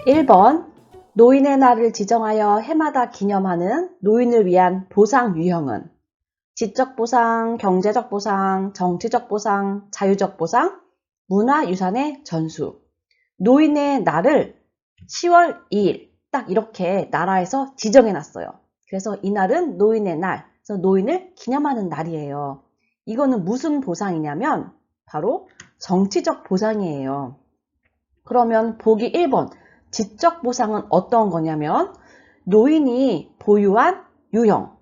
1번 노인의 날을 지정하여 해마다 기념하는 노인을 위한 보상 유형은 지적 보상, 경제적 보상, 정치적 보상, 자유적 보상, 문화유산의 전수. 노인의 날을 10월 2일 딱 이렇게 나라에서 지정해놨어요. 그래서 이날은 노인의 날, 그래서 노인을 기념하는 날이에요. 이거는 무슨 보상이냐면 바로 정치적 보상이에요. 그러면 보기 1번 지적 보상은 어떤 거냐면 노인이 보유한 유형,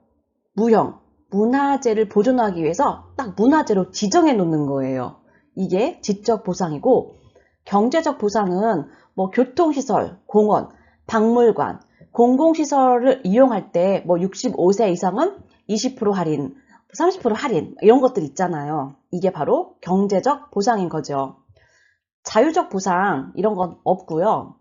무형, 문화재를 보존하기 위해서 딱 문화재로 지정해 놓는 거예요. 이게 지적 보상이고, 경제적 보상은 뭐 교통시설, 공원, 박물관, 공공시설을 이용할 때 뭐 65세 이상은 20% 할인, 30% 할인 이런 것들 있잖아요. 이게 바로 경제적 보상인 거죠. 자유적 보상 이런 건 없고요.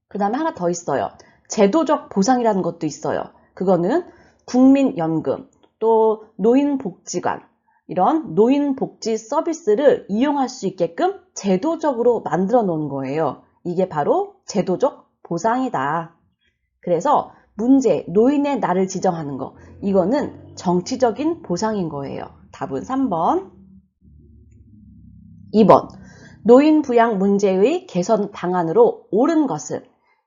그 다음에 하나 더 있어요. 제도적 보상이라는 것도 있어요. 그거는 국민연금, 또 노인복지관, 이런 노인복지 서비스를 이용할 수 있게끔 제도적으로 만들어 놓은 거예요. 이게 바로 제도적 보상이다. 그래서 문제, 노인의 날을 지정하는 거, 이거는 정치적인 보상인 거예요. 답은 3번. 2번, 노인 부양 문제의 개선 방안으로 옳은 것은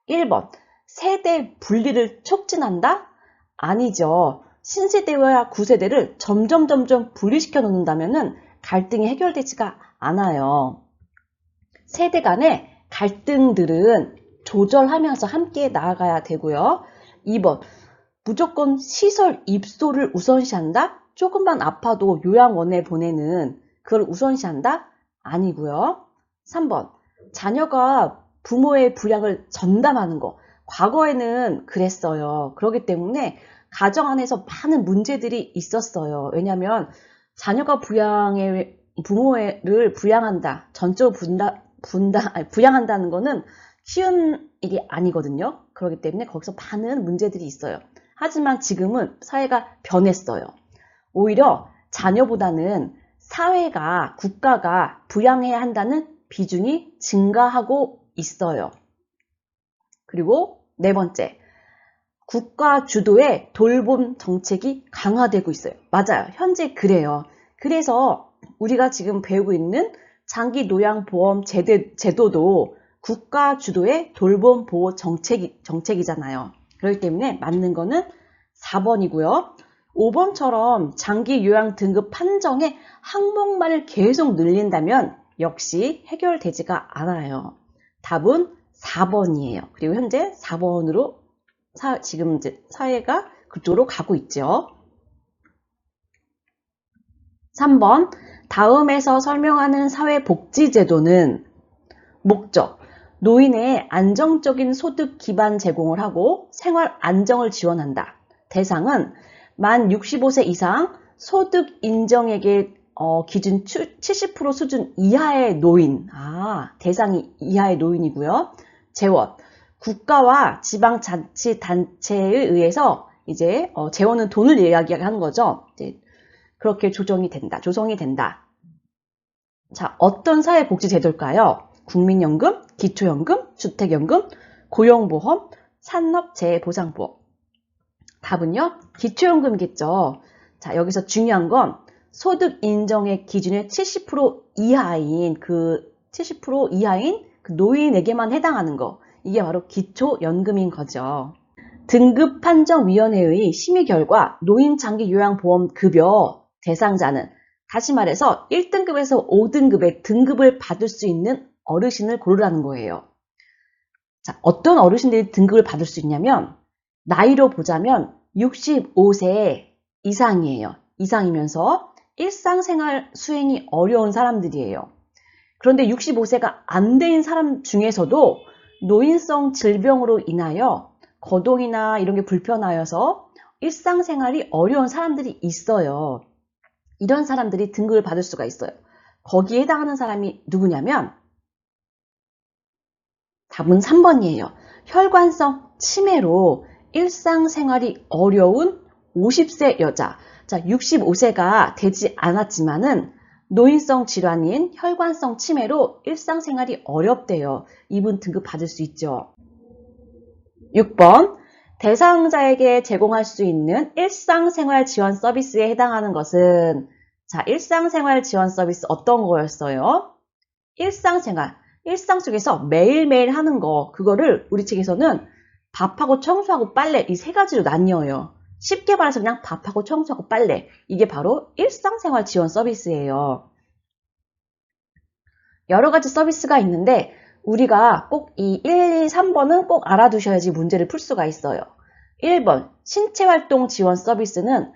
1번, 세대 분리를 촉진한다? 아니죠. 신세대와 구세대를 점점 분리시켜 놓는다면은 갈등이 해결되지가 않아요. 세대 간의 갈등들은 조절하면서 함께 나아가야 되고요. 2번, 무조건 시설 입소를 우선시한다? 조금만 아파도 요양원에 보내는 그걸 우선시한다? 아니고요. 3번, 자녀가 부모의 부양을 전담하는 거. 과거에는 그랬어요. 그렇기 때문에 가정 안에서 많은 문제들이 있었어요. 왜냐하면 자녀가 부모를 부양한다, 전적으로 부양한다는 거는 쉬운 일이 아니거든요. 그렇기 때문에 거기서 많은 문제들이 있어요. 하지만 지금은 사회가 변했어요. 오히려 자녀보다는 사회가, 국가가 부양해야 한다는 비중이 증가하고 있어요. 그리고 네 번째, 국가 주도의 돌봄 정책이 강화되고 있어요. 맞아요. 현재 그래요. 그래서 우리가 지금 배우고 있는 장기 노양보험 제도도 국가 주도의 돌봄 보호 정책이잖아요. 그렇기 때문에 맞는 거는 4번이고요. 5번처럼 장기 요양 등급 판정의 항목만을 계속 늘린다면 역시 해결되지가 않아요. 답은 4번이에요. 그리고 현재 4번으로 지금 이제 사회가 그쪽으로 가고 있죠. 3번, 다음에서 설명하는 사회복지제도는 목적, 노인의 안정적인 소득 기반 제공을 하고 생활 안정을 지원한다. 대상은 만 65세 이상 소득 인정액의 기준 70% 수준 이하의 노인, 대상이 이하의 노인이고요. 재원, 국가와 지방자치단체에 의해서 이제 재원은 돈을 이야기하는 거죠. 이제 그렇게 조정이 된다. 자, 어떤 사회복지제도일까요? 국민연금, 기초연금, 주택연금, 고용보험, 산업재해보상보험. 답은요, 기초연금이겠죠. 자, 여기서 중요한 건 소득 인정액 기준의 70% 이하인 그 노인에게만 해당하는 거. 이게 바로 기초연금인 거죠. 등급판정위원회의 심의 결과 노인장기요양보험급여 대상자는 다시 말해서 1등급에서 5등급의 등급을 받을 수 있는 어르신을 고르라는 거예요. 자, 어떤 어르신들이 등급을 받을 수 있냐면 나이로 보자면 65세 이상이에요. 이상이면서 일상생활 수행이 어려운 사람들이에요. 그런데 65세가 안 된 사람 중에서도 노인성 질병으로 인하여 거동이나 이런 게 불편하여서 일상생활이 어려운 사람들이 있어요. 이런 사람들이 등급을 받을 수가 있어요. 거기에 해당하는 사람이 누구냐면 답은 3번이에요. 혈관성 치매로 일상생활이 어려운 50세 여자. 자, 65세가 되지 않았지만은 노인성 질환인 혈관성 치매로 일상생활이 어렵대요. 이분 등급 받을 수 있죠. 6번 대상자에게 제공할 수 있는 일상생활 지원 서비스에 해당하는 것은 자, 일상생활 지원 서비스 어떤 거였어요? 일상 속에서 매일매일 하는 거, 그거를 우리 책에서는 밥하고 청소하고 빨래 이 세 가지로 나뉘어요. 쉽게 말해서 그냥 밥하고 청소하고 빨래. 이게 바로 일상생활 지원 서비스예요. 여러 가지 서비스가 있는데 우리가 꼭 이 1, 2, 3번은 꼭 알아두셔야지 문제를 풀 수가 있어요. 1번 신체활동 지원 서비스는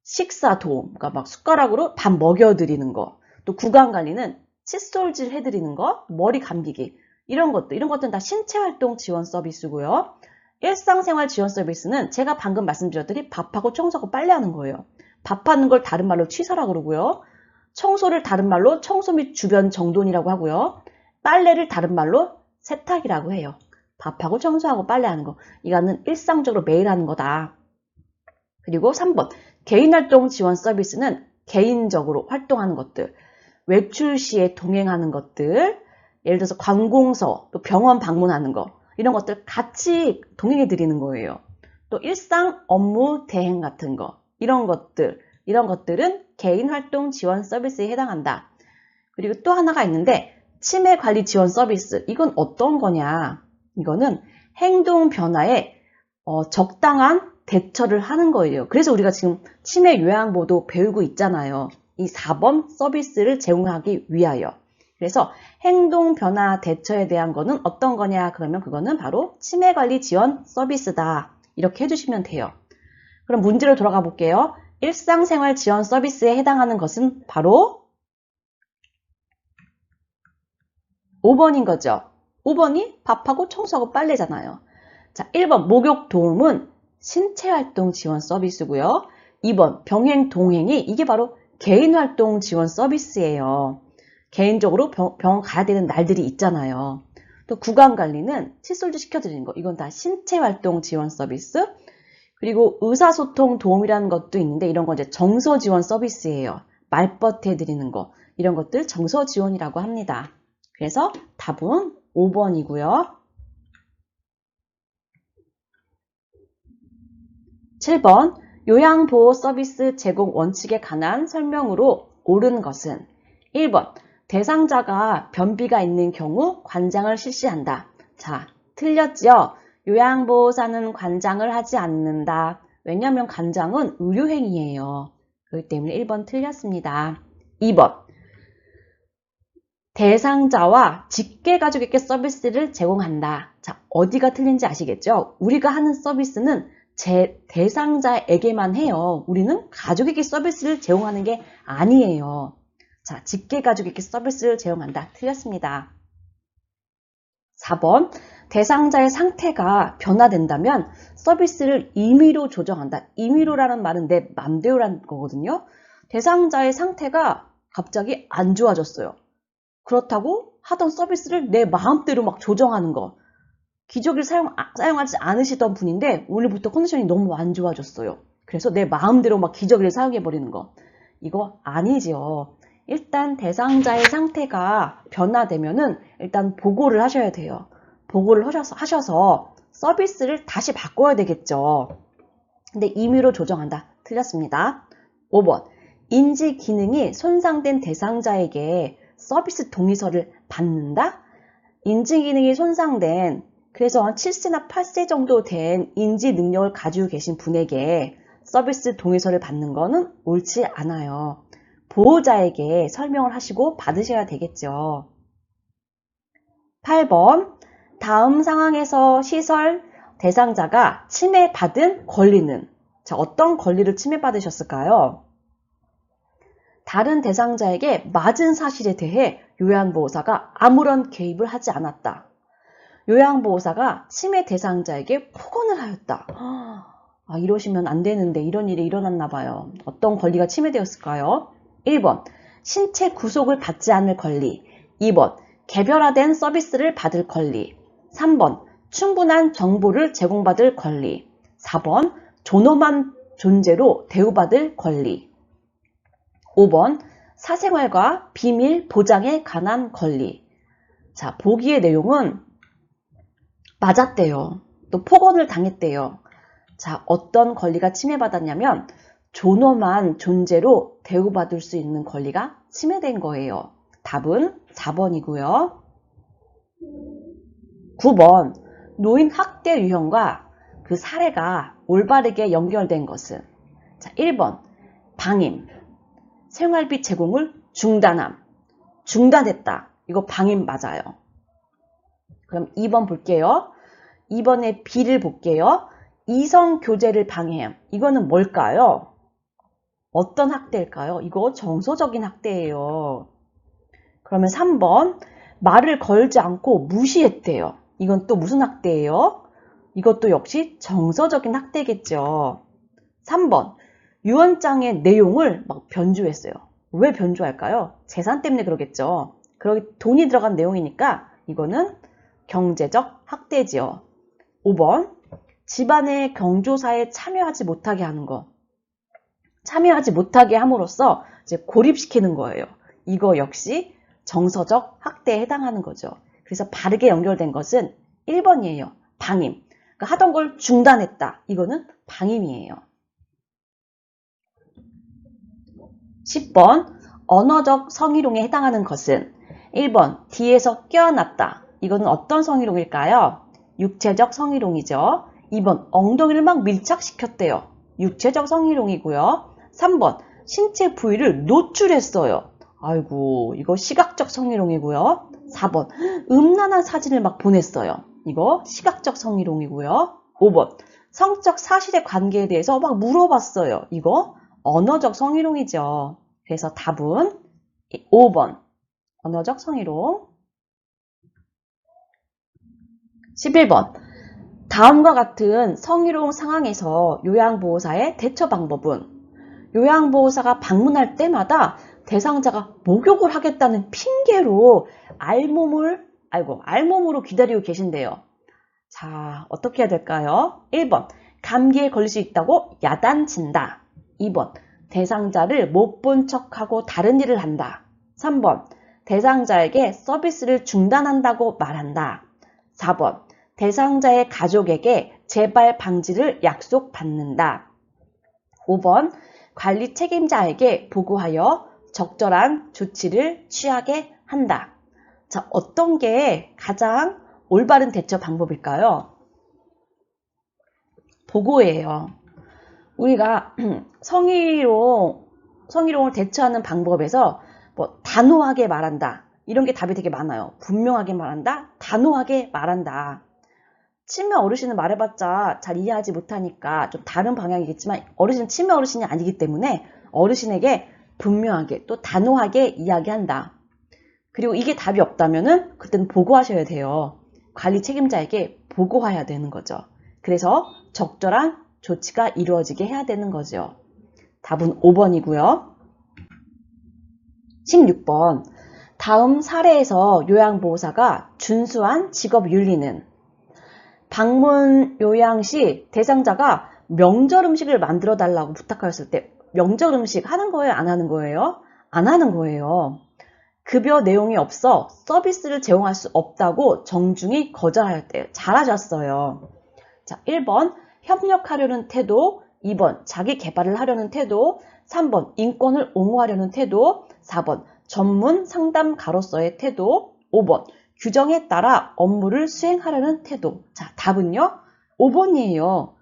식사 도움, 그러니까 막 숟가락으로 밥 먹여드리는 거. 또 구강관리는 칫솔질 해드리는 거, 머리 감기기 이런 것들은 다 신체활동 지원 서비스고요. 일상생활 지원 서비스는 제가 방금 말씀드렸더니 밥하고 청소하고 빨래하는 거예요. 밥하는 걸 다른 말로 취사라 그러고요. 청소를 다른 말로 청소 및 주변 정돈이라고 하고요. 빨래를 다른 말로 세탁이라고 해요. 밥하고 청소하고 빨래하는 거. 이거는 일상적으로 매일 하는 거다. 그리고 3번 개인활동 지원 서비스는 개인적으로 활동하는 것들. 외출 시에 동행하는 것들. 예를 들어서 관공서, 또 병원 방문하는 거. 이런 것들 같이 동행해 드리는 거예요. 또 일상 업무 대행 같은 거. 이런 것들은 개인활동 지원 서비스에 해당한다. 그리고 또 하나가 있는데 치매 관리 지원 서비스. 이건 어떤 거냐? 이거는 행동 변화에 적당한 대처를 하는 거예요. 그래서 우리가 지금 치매 요양보도 배우고 있잖아요. 이 4번 서비스를 제공하기 위하여. 그래서 행동 변화 대처에 대한 거는 어떤 거냐? 그러면 그거는 바로 치매 관리 지원 서비스다. 이렇게 해주시면 돼요. 그럼 문제로 돌아가 볼게요. 일상생활 지원 서비스에 해당하는 것은 바로 5번인 거죠. 5번이 밥하고 청소하고 빨래잖아요. 자, 1번 목욕 도움은 신체활동 지원 서비스고요. 2번 병행 동행이 이게 바로 개인활동 지원 서비스예요. 개인적으로 병원 가야 되는 날들이 있잖아요. 또 구강관리는 칫솔질 시켜드리는 거. 이건 다 신체활동 지원 서비스. 그리고 의사소통 도움이라는 것도 있는데 이런 건 이제 정서 지원 서비스예요. 말벗 해드리는 거. 이런 것들 정서 지원이라고 합니다. 그래서 답은 5번이고요. 7번 요양보호 서비스 제공 원칙에 관한 설명으로 옳은 것은 1번 대상자가 변비가 있는 경우 관장을 실시한다. 자, 틀렸죠? 요양보호사는 관장을 하지 않는다. 왜냐하면 관장은 의료행위예요. 그렇기 때문에 1번 틀렸습니다. 2번 대상자와 직계가족에게 서비스를 제공한다. 자, 어디가 틀린지 아시겠죠? 우리가 하는 서비스는 대상자에게만 해요. 우리는 가족에게 서비스를 제공하는 게 아니에요. 자, 직계가족에게 서비스를 제공한다. 틀렸습니다. 4번 대상자의 상태가 변화된다면 서비스를 임의로 조정한다. 임의로라는 말은 내 맘대로라는 거거든요. 대상자의 상태가 갑자기 안 좋아졌어요. 그렇다고 하던 서비스를 내 마음대로 막 조정하는 거. 기저귀를 사용하지 않으시던 분인데 오늘부터 컨디션이 너무 안 좋아졌어요. 그래서 내 마음대로 막 기저귀를 사용해버리는 거. 이거 아니죠. 일단 대상자의 상태가 변화되면은 일단 보고를 하셔야 돼요. 보고를 하셔서 서비스를 다시 바꿔야 되겠죠. 근데 임의로 조정한다. 틀렸습니다. 5번. 인지 기능이 손상된 대상자에게 서비스 동의서를 받는다? 인지 기능이 손상된, 그래서 한 7세나 8세 정도 된 인지 능력을 가지고 계신 분에게 서비스 동의서를 받는 거는 옳지 않아요. 보호자에게 설명을 하시고 받으셔야 되겠죠. 8번. 다음 상황에서 시설 대상자가 침해받은 권리는? 자, 어떤 권리를 침해받으셨을까요? 다른 대상자에게 맞은 사실에 대해 요양보호사가 아무런 개입을 하지 않았다. 요양보호사가 침해 대상자에게 폭언을 하였다. 아, 이러시면 안 되는데 이런 일이 일어났나 봐요. 어떤 권리가 침해되었을까요? 1번, 신체 구속을 받지 않을 권리. 2번, 개별화된 서비스를 받을 권리. 3번, 충분한 정보를 제공받을 권리. 4번, 존엄한 존재로 대우받을 권리. 5번, 사생활과 비밀 보장에 관한 권리. 자, 보기의 내용은 맞았대요. 또 폭언을 당했대요. 자, 어떤 권리가 침해받았냐면 존엄한 존재로 대우받을 수 있는 권리가 침해된 거예요. 답은 4번이고요. 9번, 노인 학대 유형과 그 사례가 올바르게 연결된 것은? 자, 1번, 방임, 생활비 제공을 중단함, 중단했다. 이거 방임 맞아요. 그럼 2번 볼게요. 2번의 B를 볼게요. 이성교제를 방해함. 이거는 뭘까요? 어떤 학대일까요? 이거 정서적인 학대예요. 그러면 3번, 말을 걸지 않고 무시했대요. 이건 또 무슨 학대예요? 이것도 역시 정서적인 학대겠죠. 3번, 유언장의 내용을 막 변조했어요. 왜 변조할까요? 재산 때문에 그러겠죠. 그러기 돈이 들어간 내용이니까 이거는 경제적 학대지요. 5번, 집안의 경조사에 참여하지 못하게 하는 것. 참여하지 못하게 함으로써 이제 고립시키는 거예요. 이거 역시 정서적 학대에 해당하는 거죠. 그래서 바르게 연결된 것은 1번이에요. 방임. 그러니까 하던 걸 중단했다. 이거는 방임이에요. 10번, 언어적 성희롱에 해당하는 것은? 1번, 뒤에서 껴안았다. 이거는 어떤 성희롱일까요? 육체적 성희롱이죠. 2번, 엉덩이를 막 밀착시켰대요. 육체적 성희롱이고요. 3번, 신체 부위를 노출했어요. 아이고, 이거 시각적 성희롱이고요. 4번, 음란한 사진을 막 보냈어요. 이거 시각적 성희롱이고요. 5번, 성적 사실의 관계에 대해서 막 물어봤어요. 이거 언어적 성희롱이죠. 그래서 답은 5번, 언어적 성희롱. 11번, 다음과 같은 성희롱 상황에서 요양보호사의 대처 방법은? 요양보호사가 방문할 때마다 대상자가 목욕을 하겠다는 핑계로 알몸으로 기다리고 계신대요. 자, 어떻게 해야 될까요? 1번, 감기에 걸릴 수 있다고 야단친다. 2번, 대상자를 못 본 척하고 다른 일을 한다. 3번, 대상자에게 서비스를 중단한다고 말한다. 4번, 대상자의 가족에게 재발 방지를 약속받는다. 5번, 관리 책임자에게 보고하여 적절한 조치를 취하게 한다. 자, 어떤 게 가장 올바른 대처 방법일까요? 보고예요. 우리가 성희롱을 대처하는 방법에서 뭐 단호하게 말한다. 이런 게 답이 되게 많아요. 분명하게 말한다. 단호하게 말한다. 치매 어르신은 말해봤자 잘 이해하지 못하니까 좀 다른 방향이겠지만 어르신은 치매 어르신이 아니기 때문에 어르신에게 분명하게 또 단호하게 이야기한다. 그리고 이게 답이 없다면은 그때는 보고하셔야 돼요. 관리 책임자에게 보고해야 되는 거죠. 그래서 적절한 조치가 이루어지게 해야 되는 거죠. 답은 5번이고요. 16번, 다음 사례에서 요양보호사가 준수한 직업윤리는? 방문 요양 시 대상자가 명절 음식을 만들어 달라고 부탁하였을 때 명절 음식 하는 거예요? 안 하는 거예요? 안 하는 거예요. 급여 내용이 없어 서비스를 제공할 수 없다고 정중히 거절하였대요. 잘하셨어요. 자, 1번 협력하려는 태도, 2번 자기 개발을 하려는 태도, 3번 인권을 옹호하려는 태도, 4번 전문 상담가로서의 태도, 5번 규정에 따라 업무를 수행하려는 태도. 자, 답은요? 5번이에요.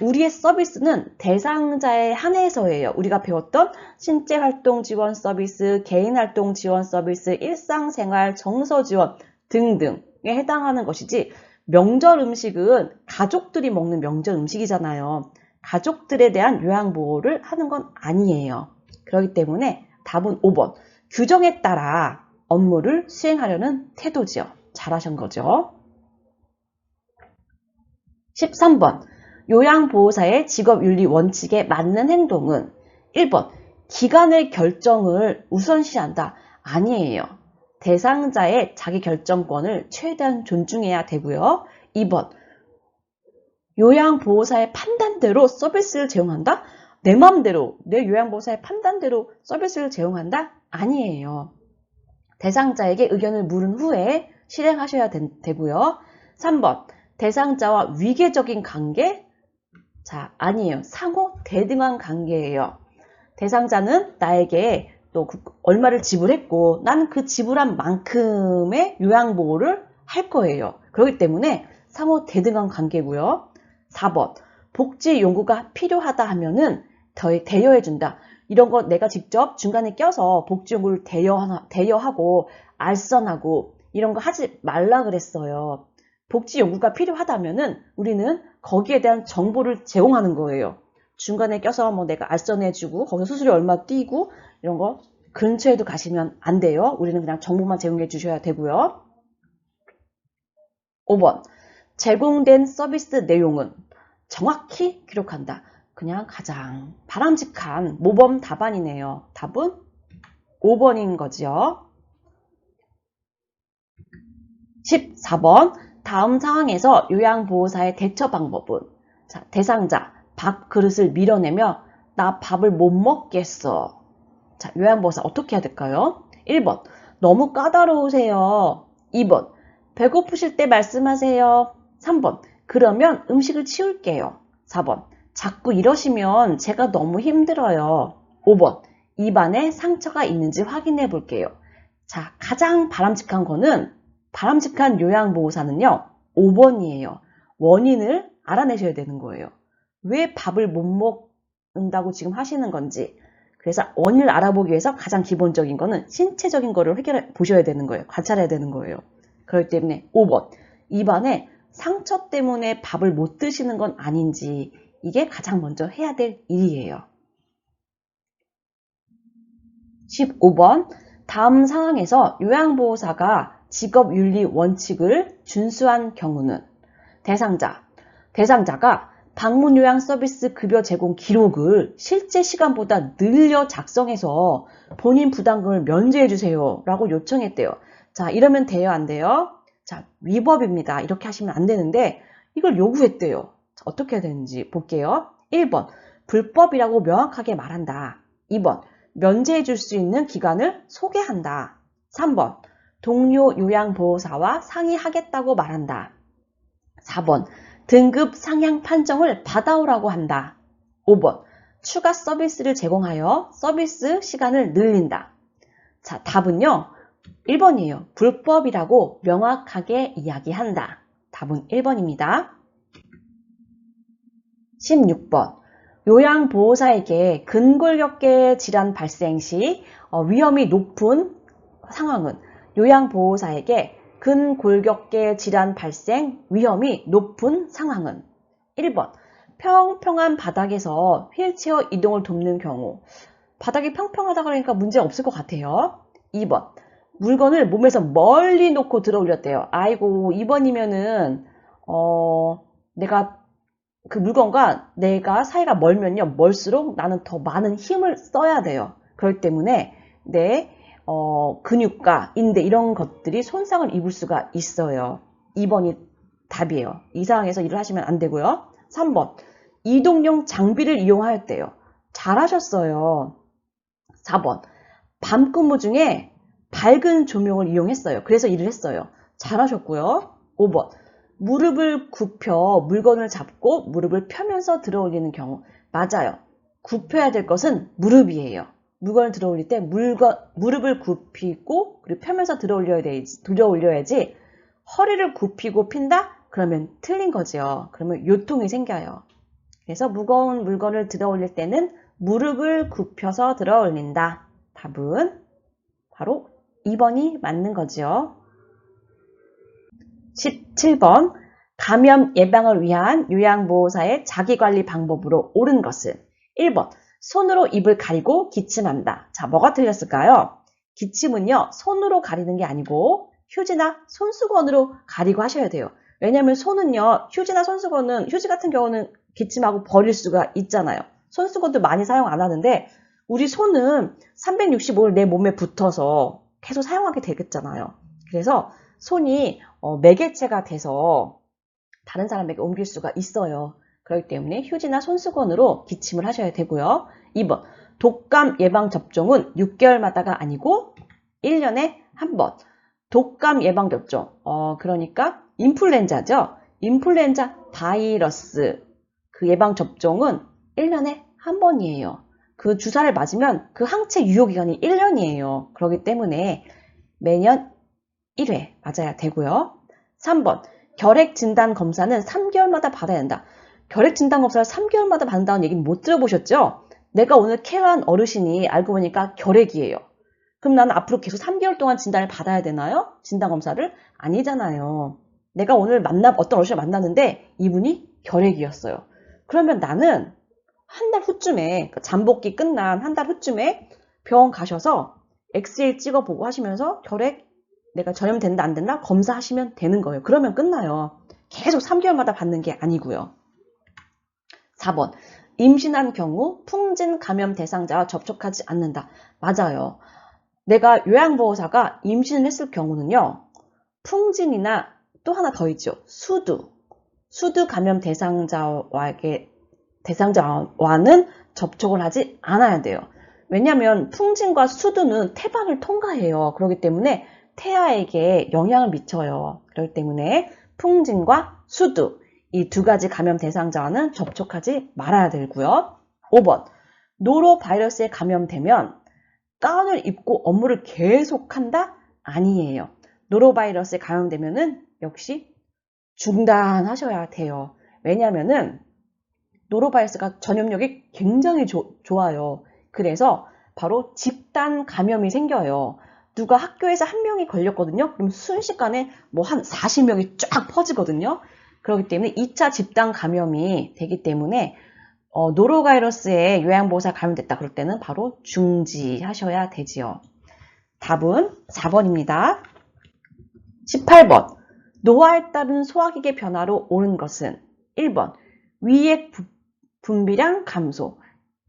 우리의 서비스는 대상자에 한해서예요. 우리가 배웠던 신체활동 지원 서비스, 개인활동 지원 서비스, 일상생활, 정서지원 등등에 해당하는 것이지 명절 음식은 가족들이 먹는 명절 음식이잖아요. 가족들에 대한 요양보호를 하는 건 아니에요. 그렇기 때문에 답은 5번. 규정에 따라 업무를 수행하려는 태도지요. 잘하신 거죠. 13번. 요양보호사의 직업윤리 원칙에 맞는 행동은? 1번. 기관의 결정을 우선시한다. 아니에요. 대상자의 자기 결정권을 최대한 존중해야 되고요. 2번. 요양보호사의 판단대로 서비스를 제공한다? 내 마음대로, 내 요양보호사의 판단대로 서비스를 제공한다? 아니에요. 대상자에게 의견을 물은 후에 실행하셔야 되고요. 3번, 대상자와 위계적인 관계? 자, 아니에요. 상호 대등한 관계예요. 대상자는 나에게 또 얼마를 지불했고 나는 그 지불한 만큼의 요양보호를 할 거예요. 그렇기 때문에 상호 대등한 관계고요. 4번, 복지 요구가 필요하다 하면은 대여해준다. 이런 거 내가 직접 중간에 껴서 복지 요구를 대여하고 알선하고 이런 거 하지 말라 그랬어요. 복지 요구가 필요하다면은 우리는 거기에 대한 정보를 제공하는 거예요. 중간에 껴서 뭐 내가 알선해주고 거기서 수수료 얼마 띄고 이런 거 근처에도 가시면 안 돼요. 우리는 그냥 정보만 제공해 주셔야 되고요. 5번, 제공된 서비스 내용은 정확히 기록한다. 그냥 가장 바람직한 모범 답안이네요. 답은 5번인 거죠. 14번, 다음 상황에서 요양보호사의 대처 방법은 자, 대상자, 밥그릇을 밀어내며 나 밥을 못 먹겠어. 자, 요양보호사 어떻게 해야 될까요? 1번, 너무 까다로우세요. 2번, 배고프실 때 말씀하세요. 3번, 그러면 음식을 치울게요. 4번, 자꾸 이러시면 제가 너무 힘들어요. 5번, 입안에 상처가 있는지 확인해 볼게요. 자, 가장 바람직한 거는 바람직한 요양보호사는요. 5번이에요. 원인을 알아내셔야 되는 거예요. 왜 밥을 못 먹는다고 지금 하시는 건지. 그래서 원인을 알아보기 위해서 가장 기본적인 거는 신체적인 거를 해결해 보셔야 되는 거예요. 관찰해야 되는 거예요. 그렇기 때문에 5번. 입안에 상처 때문에 밥을 못 드시는 건 아닌지 이게 가장 먼저 해야 될 일이에요. 15번. 다음 상황에서 요양보호사가 직업윤리 원칙을 준수한 경우는 대상자가 방문 요양 서비스 급여 제공 기록을 실제 시간보다 늘려 작성해서 본인 부담금을 면제해 주세요 라고 요청했대요. 자, 이러면 돼요, 안 돼요? 자, 위법입니다. 이렇게 하시면 안 되는데 이걸 요구했대요. 자, 어떻게 해야 되는지 볼게요. 1번, 불법이라고 명확하게 말한다. 2번, 면제해 줄 수 있는 기관을 소개한다. 3번, 동료 요양보호사와 상의하겠다고 말한다. 4번, 등급 상향 판정을 받아오라고 한다. 5번, 추가 서비스를 제공하여 서비스 시간을 늘린다. 자, 답은요. 1번이에요. 불법이라고 명확하게 이야기한다. 답은 1번입니다. 16번, 요양보호사에게 근골격계 질환 발생 시 위험이 높은 상황은 요양보호사에게 근골격계 질환 발생 위험이 높은 상황은 1번, 평평한 바닥에서 휠체어 이동을 돕는 경우. 바닥이 평평하다 그러니까 문제 없을 것 같아요. 2번, 물건을 몸에서 멀리 놓고 들어 올렸대요. 아이고, 2번이면은 내가 그 물건과 내가 사이가 멀면요, 멀수록 나는 더 많은 힘을 써야 돼요. 그렇기 때문에 내 근육과 인대 이런 것들이 손상을 입을 수가 있어요. 2번이 답이에요. 이 상황에서 일을 하시면 안 되고요. 3번, 이동용 장비를 이용하였대요. 잘하셨어요. 4번, 밤 근무 중에 밝은 조명을 이용했어요. 그래서 일을 했어요. 잘하셨고요. 5번, 무릎을 굽혀 물건을 잡고 무릎을 펴면서 들어 올리는 경우. 맞아요. 굽혀야 될 것은 무릎이에요. 물건을 들어 올릴 때 무릎을 굽히고 그리고 펴면서 들어 올려야지 허리를 굽히고 핀다? 그러면 틀린 거죠. 그러면 요통이 생겨요. 그래서 무거운 물건을 들어 올릴 때는 무릎을 굽혀서 들어 올린다. 답은 바로 2번이 맞는 거죠. 17번, 감염 예방을 위한 요양보호사의 자기관리 방법으로 옳은 것은 1번, 손으로 입을 가리고 기침한다. 자, 뭐가 틀렸을까요? 기침은요, 손으로 가리는 게 아니고 휴지나 손수건으로 가리고 하셔야 돼요. 왜냐하면 손은요, 휴지나 손수건은, 휴지 같은 경우는 기침하고 버릴 수가 있잖아요. 손수건도 많이 사용 안 하는데 우리 손은 365일 내 몸에 붙어서 계속 사용하게 되겠잖아요. 그래서 손이 매개체가 돼서 다른 사람에게 옮길 수가 있어요. 그렇기 때문에 휴지나 손수건으로 기침을 하셔야 되고요. 2번, 독감 예방접종은 6개월마다가 아니고 1년에 한 번. 독감 예방접종, 그러니까 인플루엔자죠. 인플루엔자 바이러스 그 예방접종은 1년에 한 번이에요. 그 주사를 맞으면 그 항체 유효기간이 1년이에요. 그렇기 때문에 매년 1회 맞아야 되고요. 3번, 결핵진단검사는 3개월마다 받아야 한다. 결핵진단검사를 3개월마다 받는다는 얘기는 못 들어보셨죠? 내가 오늘 케어한 어르신이 알고 보니까 결핵이에요. 그럼 나는 앞으로 계속 3개월 동안 진단을 받아야 되나요? 진단검사를? 아니잖아요. 내가 오늘 어떤 어르신을 만났는데 이분이 결핵이었어요. 그러면 나는 한 달 후쯤에, 잠복기 끝난 한 달 후쯤에 병원 가셔서 엑스레이 찍어보고 하시면서 결핵 내가 전염된다 안 된다 검사하시면 되는 거예요. 그러면 끝나요. 계속 3개월마다 받는 게 아니고요. 4번, 임신한 경우 풍진 감염 대상자와 접촉하지 않는다. 맞아요. 내가 요양보호사가 임신을 했을 경우는요. 풍진이나 또 하나 더 있죠. 수두 감염 대상자와는 접촉을 하지 않아야 돼요. 왜냐하면 풍진과 수두는 태반을 통과해요. 그렇기 때문에 태아에게 영향을 미쳐요. 그렇기 때문에 풍진과 수두 이 두 가지 감염 대상자와는 접촉하지 말아야 되고요. 5번, 노로바이러스에 감염되면 가운을 입고 업무를 계속한다? 아니에요. 노로바이러스에 감염되면은 역시 중단하셔야 돼요. 왜냐하면은 노로바이러스가 전염력이 굉장히 좋아요. 그래서 바로 집단 감염이 생겨요. 누가 학교에서 한 명이 걸렸거든요. 그럼 순식간에 뭐 한 40명이 쫙 퍼지거든요. 그렇기 때문에 2차 집단 감염이 되기 때문에 노로바이러스에 요양보호사 감염됐다 그럴 때는 바로 중지하셔야 되지요. 답은 4번입니다. 18번, 노화에 따른 소화기계 변화로 오는 것은 1번, 위액 분비량 감소.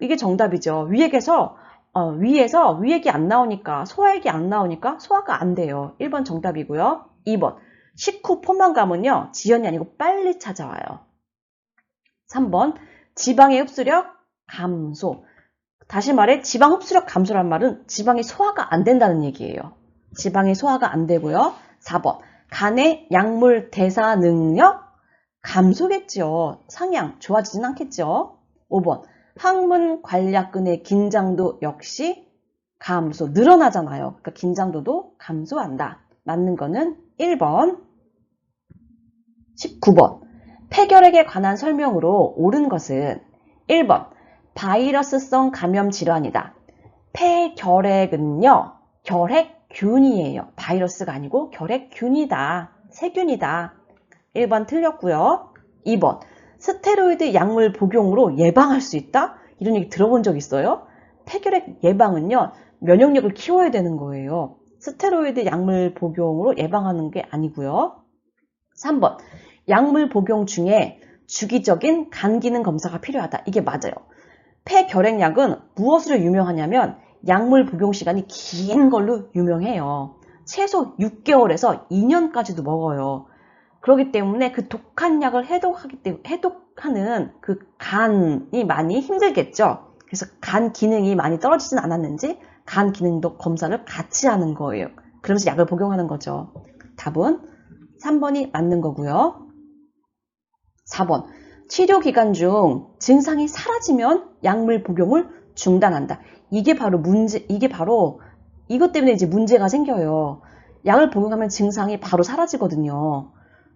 이게 정답이죠. 위에서 위액이 안 나오니까 소화액이 안 나오니까 소화가 안 돼요. 1번 정답이고요. 2번, 식후 포만감은요. 지연이 아니고 빨리 찾아와요. 3번, 지방의 흡수력 감소. 다시 말해 지방 흡수력 감소란 말은 지방이 소화가 안 된다는 얘기예요. 지방이 소화가 안 되고요. 4번, 간의 약물 대사 능력 감소겠죠. 상향 좋아지진 않겠죠. 5번, 항문 관략근의 긴장도 역시 감소, 늘어나잖아요. 그러니까 긴장도도 감소한다. 맞는 거는 1번. 19번, 폐결핵에 관한 설명으로 옳은 것은 1번, 바이러스성 감염 질환이다. 폐결핵은요, 결핵균이에요. 바이러스가 아니고 결핵균이다. 세균이다. 1번 틀렸고요. 2번, 스테로이드 약물 복용으로 예방할 수 있다? 이런 얘기 들어본 적 있어요? 폐결핵 예방은요, 면역력을 키워야 되는 거예요. 스테로이드 약물 복용으로 예방하는 게 아니고요. 3번, 약물 복용 중에 주기적인 간 기능 검사가 필요하다. 이게 맞아요. 폐결핵약은 무엇으로 유명하냐면 약물 복용 시간이 긴 걸로 유명해요. 최소 6개월에서 2년까지도 먹어요. 그렇기 때문에 그 독한 약을 해독하는 그 간이 많이 힘들겠죠. 그래서 간 기능이 많이 떨어지진 않았는지 간 기능도 검사를 같이 하는 거예요. 그러면서 약을 복용하는 거죠. 답은 3번이 맞는 거고요. 4번, 치료 기간 중 증상이 사라지면 약물 복용을 중단한다. 이게 바로 이것 때문에 이제 문제가 생겨요. 약을 복용하면 증상이 바로 사라지거든요.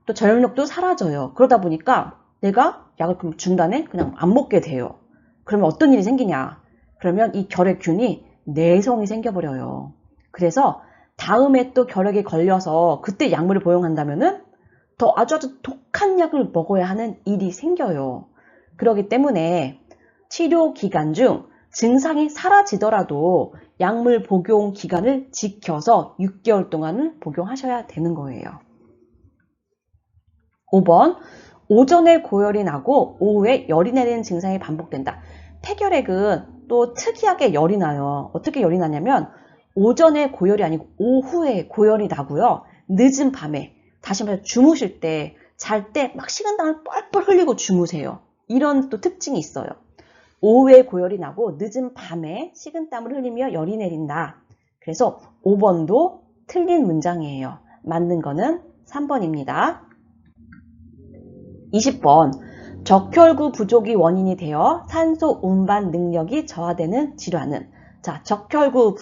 또 전염력도 사라져요. 그러다 보니까 내가 약을 그럼 중단해? 그냥 안 먹게 돼요. 그러면 어떤 일이 생기냐? 그러면 이 결핵균이 내성이 생겨버려요. 그래서 다음에 또 결핵에 걸려서 그때 약물을 복용한다면은 더 아주 독한 약을 먹어야 하는 일이 생겨요. 그렇기 때문에 치료 기간 중 증상이 사라지더라도 약물 복용 기간을 지켜서 6개월 동안은 복용하셔야 되는 거예요. 5번, 오전에 고열이 나고 오후에 열이 내리는 증상이 반복된다. 폐결핵은 또 특이하게 열이 나요. 어떻게 열이 나냐면 오전에 고열이 아니고 오후에 고열이 나고요. 늦은 밤에, 다시 말해 주무실 때, 잘 때 막 식은땀을 뻘뻘 흘리고 주무세요. 이런 또 특징이 있어요. 오후에 고열이 나고 늦은 밤에 식은땀을 흘리며 열이 내린다. 그래서 5번도 틀린 문장이에요. 맞는 거는 3번입니다. 20번. 적혈구 부족이 원인이 되어 산소 운반 능력이 저하되는 질환은? 자, 적혈구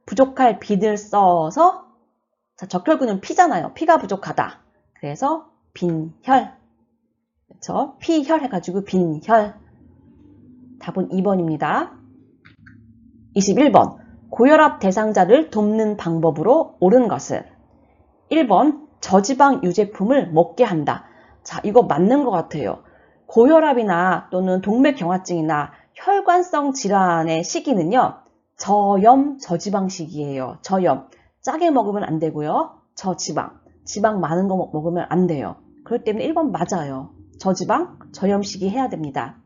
부족할 비를 써서, 자, 적혈구는 피잖아요. 피가 부족하다. 그래서 빈혈. 그렇죠? 피혈 해가지고 빈혈. 답은 2번입니다. 21번. 고혈압 대상자를 돕는 방법으로 옳은 것은? 1번. 저지방 유제품을 먹게 한다. 자, 이거 맞는 것 같아요. 고혈압이나 또는 동맥경화증이나 혈관성 질환의 시기는요, 저염, 저지방 시기예요. 저염. 짜게 먹으면 안 되고요. 저지방. 지방 많은 거 먹으면 안 돼요. 그렇기 때문에 1번 맞아요. 저지방, 저염 시기 해야 됩니다.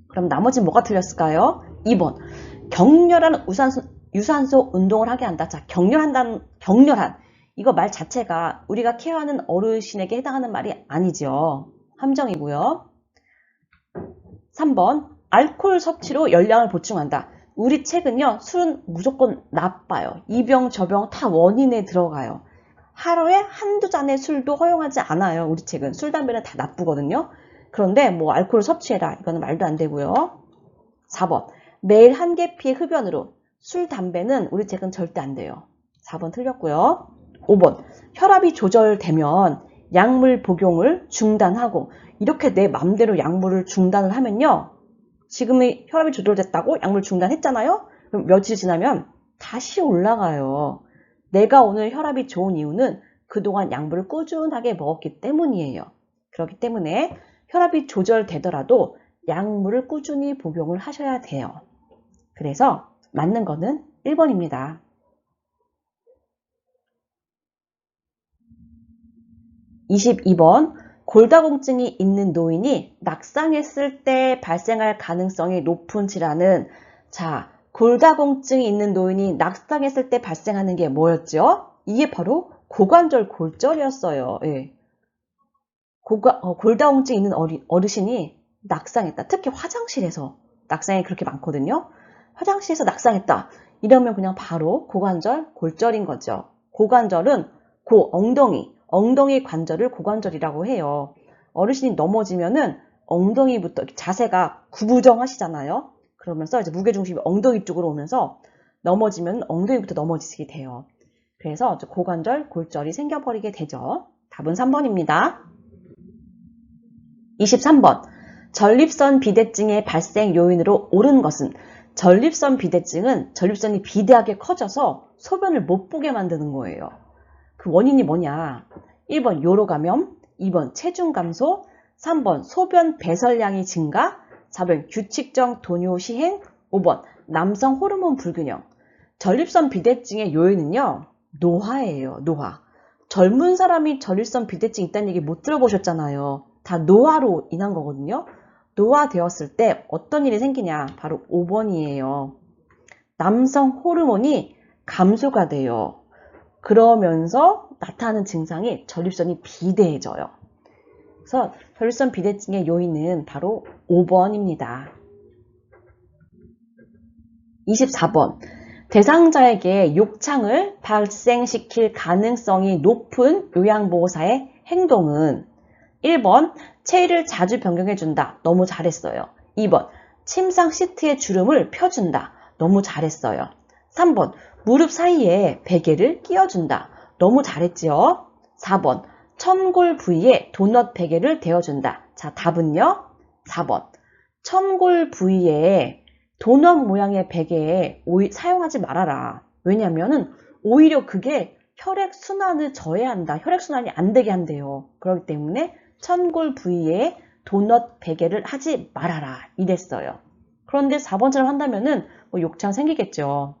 그럼 나머지는 뭐가 틀렸을까요? 2번. 격렬한 유산소 운동을 하게 한다. 자, 격렬한. 이거 말 자체가 우리가 케어하는 어르신에게 해당하는 말이 아니죠. 함정이고요. 3번. 알코올 섭취로 열량을 보충한다. 우리 책은요, 술은 무조건 나빠요. 이 병, 저 병 다 원인에 들어가요. 하루에 한두 잔의 술도 허용하지 않아요. 우리 책은. 술, 담배는 다 나쁘거든요. 그런데 뭐 알코올 섭취해라. 이거는 말도 안 되고요. 4번. 매일 한 개피의 흡연으로. 술, 담배는 우리 책은 절대 안 돼요. 4번 틀렸고요. 5번. 혈압이 조절되면 약물 복용을 중단하고. 이렇게 내 맘대로 약물을 중단을 하면요. 지금의 혈압이 조절됐다고 약물 중단했잖아요. 그럼 며칠 지나면 다시 올라가요. 내가 오늘 혈압이 좋은 이유는 그동안 약물을 꾸준하게 먹었기 때문이에요. 그렇기 때문에 혈압이 조절되더라도 약물을 꾸준히 복용을 하셔야 돼요. 그래서 맞는 거는 1번입니다. 22번. 골다공증이 있는 노인이 낙상했을 때 발생할 가능성이 높은 질환은? 자, 골다공증이 있는 노인이 낙상했을 때 발생하는 게 뭐였죠? 이게 바로 고관절 골절이었어요. 예. 골다공증이 있는 어르신이 낙상했다. 특히 화장실에서 낙상이 그렇게 많거든요. 화장실에서 낙상했다. 이러면 그냥 바로 고관절 골절인 거죠. 고관절은 엉덩이 관절을 고관절이라고 해요. 어르신이 넘어지면은 엉덩이부터 자세가 구부정하시잖아요. 그러면서 이제 무게중심이 엉덩이 쪽으로 오면서 넘어지면 엉덩이부터 넘어지게 돼요. 그래서 고관절 골절이 생겨버리게 되죠. 답은 3번입니다. 23번. 전립선 비대증의 발생 요인으로 옳은 것은? 전립선 비대증은 전립선이 비대하게 커져서 소변을 못 보게 만드는 거예요. 그 원인이 뭐냐? 1번 요로 감염, 2번 체중 감소, 3번 소변 배설량이 증가, 4번 규칙적 돈요 시행, 5번 남성 호르몬 불균형. 전립선 비대증의 요인은요, 노화예요. 노화. 젊은 사람이 전립선 비대증 있다는 얘기 못 들어보셨잖아요. 다 노화로 인한 거거든요. 노화되었을 때 어떤 일이 생기냐? 바로 5번이에요. 남성 호르몬이 감소가 돼요. 그러면서 나타나는 증상이 전립선이 비대해져요. 그래서 전립선 비대증의 요인은 바로 5번입니다. 24번. 대상자에게 욕창을 발생시킬 가능성이 높은 요양보호사의 행동은? 1번. 체위를 자주 변경해준다. 너무 잘했어요. 2번. 침상 시트에 주름을 펴준다. 너무 잘했어요. 3번. 무릎 사이에 베개를 끼워준다. 너무 잘했지요? 4번. 천골 부위에 도넛 베개를 대어준다. 자, 답은요? 4번. 천골 부위에 도넛 모양의 베개 사용하지 말아라. 왜냐면은 오히려 그게 혈액순환을 저해한다. 혈액순환이 안 되게 한대요. 그렇기 때문에 천골 부위에 도넛 베개를 하지 말아라. 이랬어요. 그런데 4번처럼 한다면은 욕창 생기겠죠.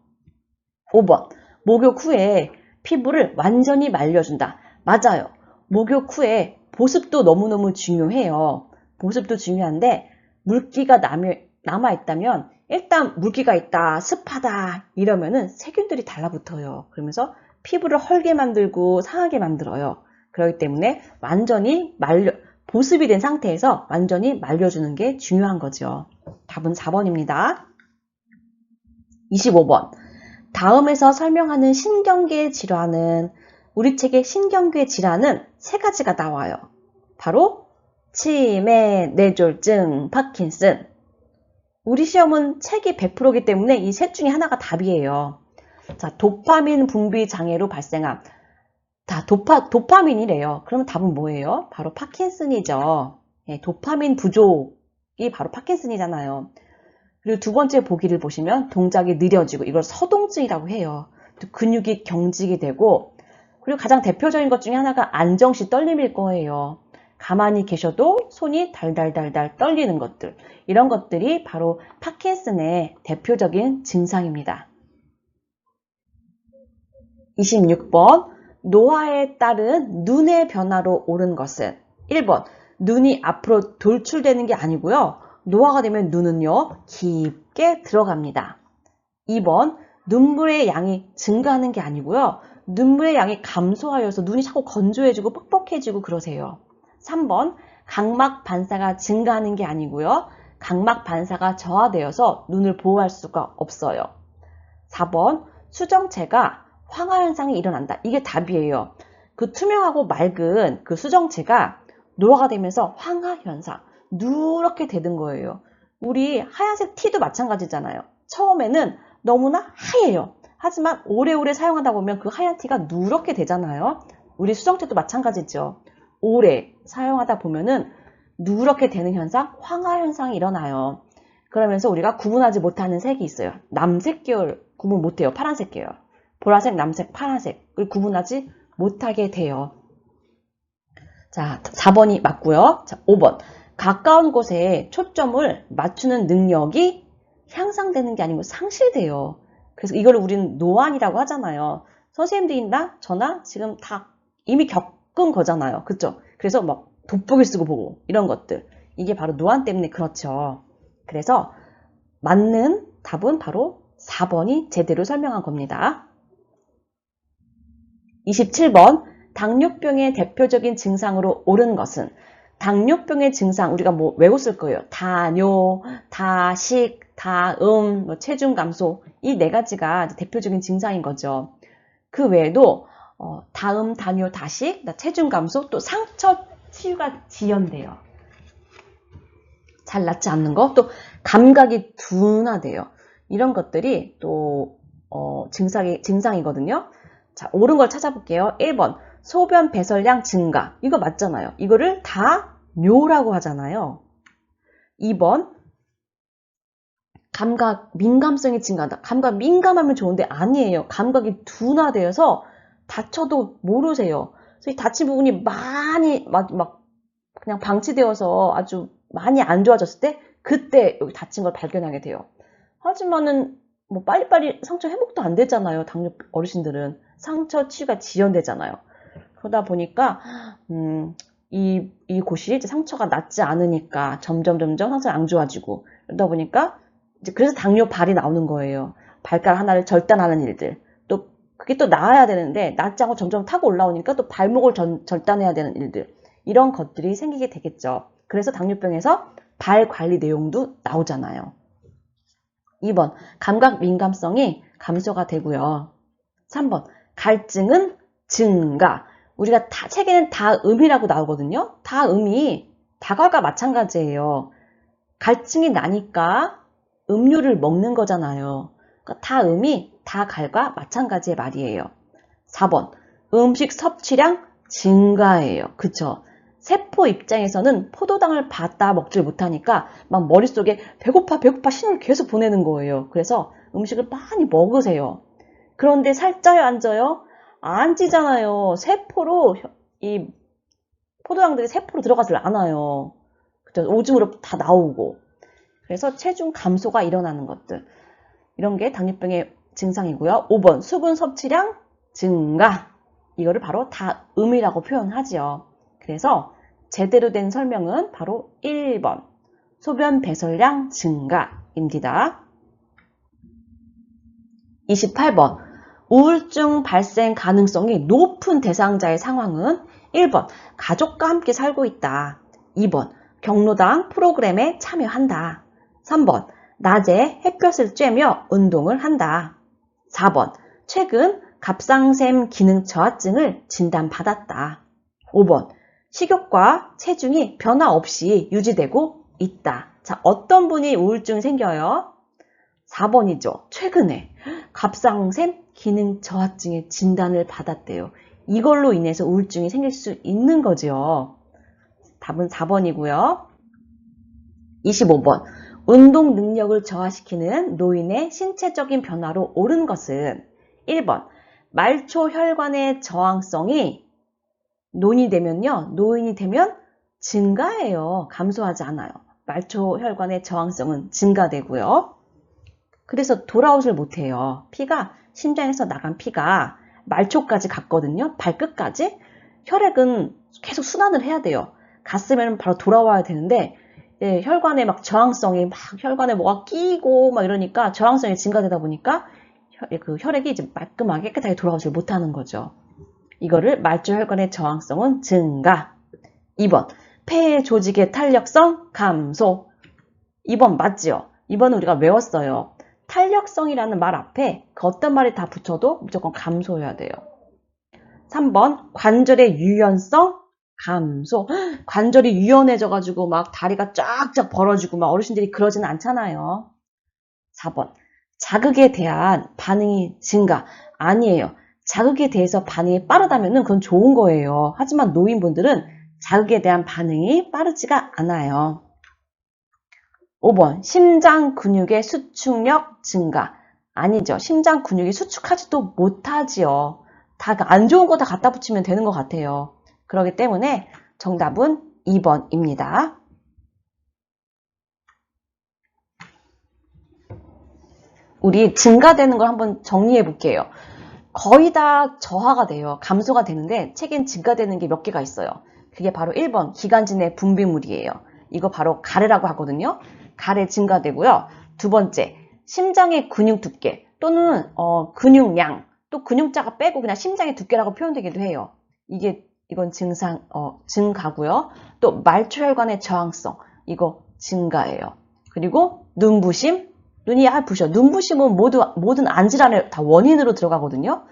5번. 목욕 후에 피부를 완전히 말려준다. 맞아요. 목욕 후에 보습도 너무너무 중요해요. 보습도 중요한데 물기가 남아있다면 일단 물기가 있다, 습하다 이러면은 세균들이 달라붙어요. 그러면서 피부를 헐게 만들고 상하게 만들어요. 그렇기 때문에 완전히 보습이 된 상태에서 완전히 말려주는 게 중요한 거죠. 답은 4번입니다. 25번. 다음에서 설명하는 신경계 질환은, 우리 책의 신경계 질환은 세 가지가 나와요. 바로 치매, 뇌졸중, 파킨슨. 우리 시험은 책이 100%이기 때문에 이 셋 중에 하나가 답이에요. 자, 도파민 분비 장애로 발생함. 도파민이래요. 그럼 답은 뭐예요? 바로 파킨슨이죠. 예, 도파민 부족이 바로 파킨슨이잖아요. 그리고 두 번째 보기를 보시면 동작이 느려지고 이걸 서동증이라고 해요. 또 근육이 경직이 되고, 그리고 가장 대표적인 것 중에 하나가 안정시 떨림일 거예요. 가만히 계셔도 손이 달달달달 떨리는 것들. 이런 것들이 바로 파킨슨의 대표적인 증상입니다. 26번. 노화에 따른 눈의 변화로 옳은 것은 1번. 눈이 앞으로 돌출되는 게 아니고요. 노화가 되면 눈은요, 깊게 들어갑니다. 2번. 눈물의 양이 증가하는 게 아니고요. 눈물의 양이 감소하여서 눈이 자꾸 건조해지고 뻑뻑해지고 그러세요. 3번. 각막 반사가 증가하는 게 아니고요. 각막 반사가 저하되어서 눈을 보호할 수가 없어요. 4번. 수정체가 황화 현상이 일어난다. 이게 답이에요. 그 투명하고 맑은 그 수정체가 노화가 되면서 황화 현상, 누렇게 되는 거예요. 우리 하얀색 티도 마찬가지잖아요. 처음에는 너무나 하얘요. 하지만 오래오래 사용하다 보면 그 하얀 티가 누렇게 되잖아요. 우리 수정체도 마찬가지죠. 오래 사용하다 보면은 누렇게 되는 현상, 황화 현상이 일어나요. 그러면서 우리가 구분하지 못하는 색이 있어요. 남색 계열 구분 못해요. 파란색 계열. 보라색, 남색, 파란색을 구분하지 못하게 돼요. 자, 4번이 맞고요. 자, 5번. 가까운 곳에 초점을 맞추는 능력이 향상되는 게 아니고 상실돼요. 그래서 이걸 우리는 노안이라고 하잖아요. 선생님들이나 저나 지금 다 이미 겪은 거잖아요. 그쵸? 그래서 막 돋보기 쓰고 보고 이런 것들. 이게 바로 노안 때문에 그렇죠. 그래서 맞는 답은 바로 4번이 제대로 설명한 겁니다. 27번. 당뇨병의 대표적인 증상으로 옳은 것은, 당뇨병의 증상 우리가 뭐 외웠을 거예요. 다뇨, 다식, 다음, 체중 감소, 이 네 가지가 대표적인 증상인 거죠. 그 외에도 다음, 다뇨, 다식, 체중 감소, 또 상처 치유가 지연돼요. 잘 낫지 않는 거, 또 감각이 둔화돼요. 이런 것들이 또 증상이거든요. 자, 옳은 걸 찾아볼게요. 1번. 소변 배설량 증가. 이거 맞잖아요. 이거를 다뇨라고 하잖아요. 2번. 감각 민감성이 증가한다. 감각 민감하면 좋은데 아니에요. 감각이 둔화되어서 다쳐도 모르세요. 그래서 이 다친 부분이 많이 막 그냥 방치되어서 아주 많이 안 좋아졌을 때 그때 여기 다친 걸 발견하게 돼요. 하지만은 뭐 빨리빨리 상처 회복도 안 되잖아요. 당뇨 어르신들은 상처 치유가 지연되잖아요. 그러다 보니까 이 곳이 이제 상처가 낫지 않으니까 점점 상처가 안 좋아지고, 그러다 보니까 이제 그래서 당뇨발이 나오는 거예요. 발가락 하나를 절단하는 일들. 또 그게 또 나아야 되는데 낫지 않고 점점 타고 올라오니까 또 발목을 절단해야 되는 일들. 이런 것들이 생기게 되겠죠. 그래서 당뇨병에서 발 관리 내용도 나오잖아요. 2번. 감각 민감성이 감소가 되고요. 3번. 갈증은 증가. 우리가 책에는 다음이라고 나오거든요. 다음이 다과가 마찬가지예요. 갈증이 나니까 음료를 먹는 거잖아요. 그러니까 다음이 다갈과 마찬가지의 말이에요. 4번. 음식 섭취량 증가예요. 그쵸? 세포 입장에서는 포도당을 받아 먹질 못하니까 막 머릿속에 배고파 신호를 계속 보내는 거예요. 그래서 음식을 많이 먹으세요. 그런데 살쪄요, 안 쪄요? 안 찌잖아요. 세포로 이 포도당들이 세포로 들어가질 않아요. 그쵸? 오줌으로 다 나오고. 그래서 체중 감소가 일어나는 것들. 이런 게 당뇨병의 증상이고요. 5번. 수분 섭취량 증가. 이거를 바로 다음이라고 표현하지요. 그래서 제대로 된 설명은 바로 1번. 소변 배설량 증가입니다. 28번. 우울증 발생 가능성이 높은 대상자의 상황은 1번. 가족과 함께 살고 있다. 2번 경로당 프로그램에 참여한다. 3번 낮에 햇볕을 쬐며 운동을 한다. 4번 최근 갑상샘 기능 저하증을 진단받았다. 5번 식욕과 체중이 변화 없이 유지되고 있다. 자, 어떤 분이 우울증이 생겨요? 4번이죠. 최근에 갑상샘 기능 저하증의 진단을 받았대요. 이걸로 인해서 우울증이 생길 수 있는 거죠. 답은 4번이고요. 25번 운동 능력을 저하시키는 노인의 신체적인 변화로 옳은 것은 1번 말초 혈관의 저항성이 노인이 되면 증가해요. 감소하지 않아요. 말초 혈관의 저항성은 증가되고요. 그래서 돌아오질 못해요. 심장에서 나간 피가 말초까지 갔거든요. 발끝까지. 혈액은 계속 순환을 해야 돼요. 갔으면 바로 돌아와야 되는데 혈관에 막 저항성이 혈관에 뭐가 끼고 막 이러니까 저항성이 증가되다 보니까 그 혈액이 이제 말끔하게 깨끗하게 돌아오질 못하는 거죠. 이거를 말초 혈관의 저항성은 증가. 2번 폐 조직의 탄력성 감소. 2번 맞지요? 2번은 우리가 외웠어요. 탄력성이라는 말 앞에 그 어떤 말이 다 붙여도 무조건 감소해야 돼요. 3번 관절의 유연성 감소. 관절이 유연해져가지고 막 다리가 쫙쫙 벌어지고 막 어르신들이 그러지는 않잖아요. 4번 자극에 대한 반응이 증가. 아니에요. 자극에 대해서 반응이 빠르다면 그건 좋은 거예요. 하지만 노인분들은 자극에 대한 반응이 빠르지가 않아요. 5번 심장 근육의 수축력 증가. 아니죠. 심장 근육이 수축하지도 못하지요. 다 안 좋은 거 다 갖다 붙이면 되는 것 같아요. 그렇기 때문에 정답은 2번입니다. 우리 증가되는 걸 한번 정리해 볼게요. 거의 다 저하가 돼요. 감소가 되는데 책엔 증가되는 게 몇 개가 있어요. 그게 바로 1번 기관지내 분비물이에요. 이거 바로 가래라고 하거든요. 가래 증가되고요. 두 번째 심장의 근육 두께 또는 근육량 또 근육자가 빼고 그냥 심장의 두께라고 표현되기도 해요. 이건 증가고요. 또 말초혈관의 저항성 이거 증가예요. 그리고 눈부심 눈이 부셔. 눈부심은 모든 안질환의 다 원인으로 들어가거든요.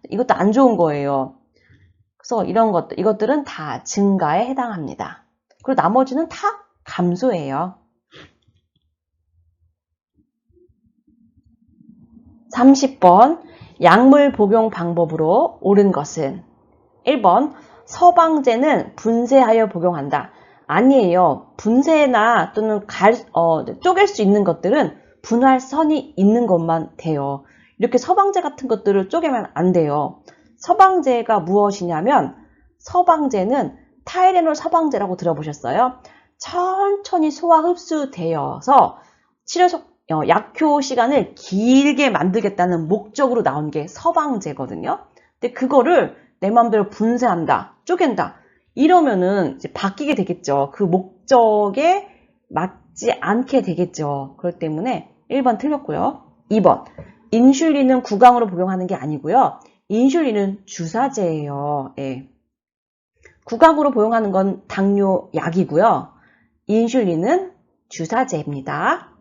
이것도 안 좋은 거예요. 그래서 이것들은 다 증가에 해당합니다. 그리고 나머지는 다 감소예요. 30번 약물 복용 방법으로 옳은 것은 1번 서방제는 분쇄하여 복용한다. 아니에요. 분쇄나 또는 쪼갤 수 있는 것들은 분할선이 있는 것만 돼요. 이렇게 서방제 같은 것들을 쪼개면 안 돼요. 서방제가 무엇이냐면 서방제는 타이레놀 서방제라고 들어보셨어요? 천천히 소화 흡수되어서 약효 시간을 길게 만들겠다는 목적으로 나온 게 서방제거든요. 근데 그거를 내 마음대로 분쇄한다, 쪼갠다 이러면은 이제 바뀌게 되겠죠. 그 목적에 맞지 않게 되겠죠. 그렇기 때문에 1번 틀렸고요. 2번 인슐린은 구강으로 복용하는 게 아니고요. 인슐린은 주사제예요. 예. 구강으로 복용하는 건 당뇨 약이고요. 인슐린은 주사제입니다.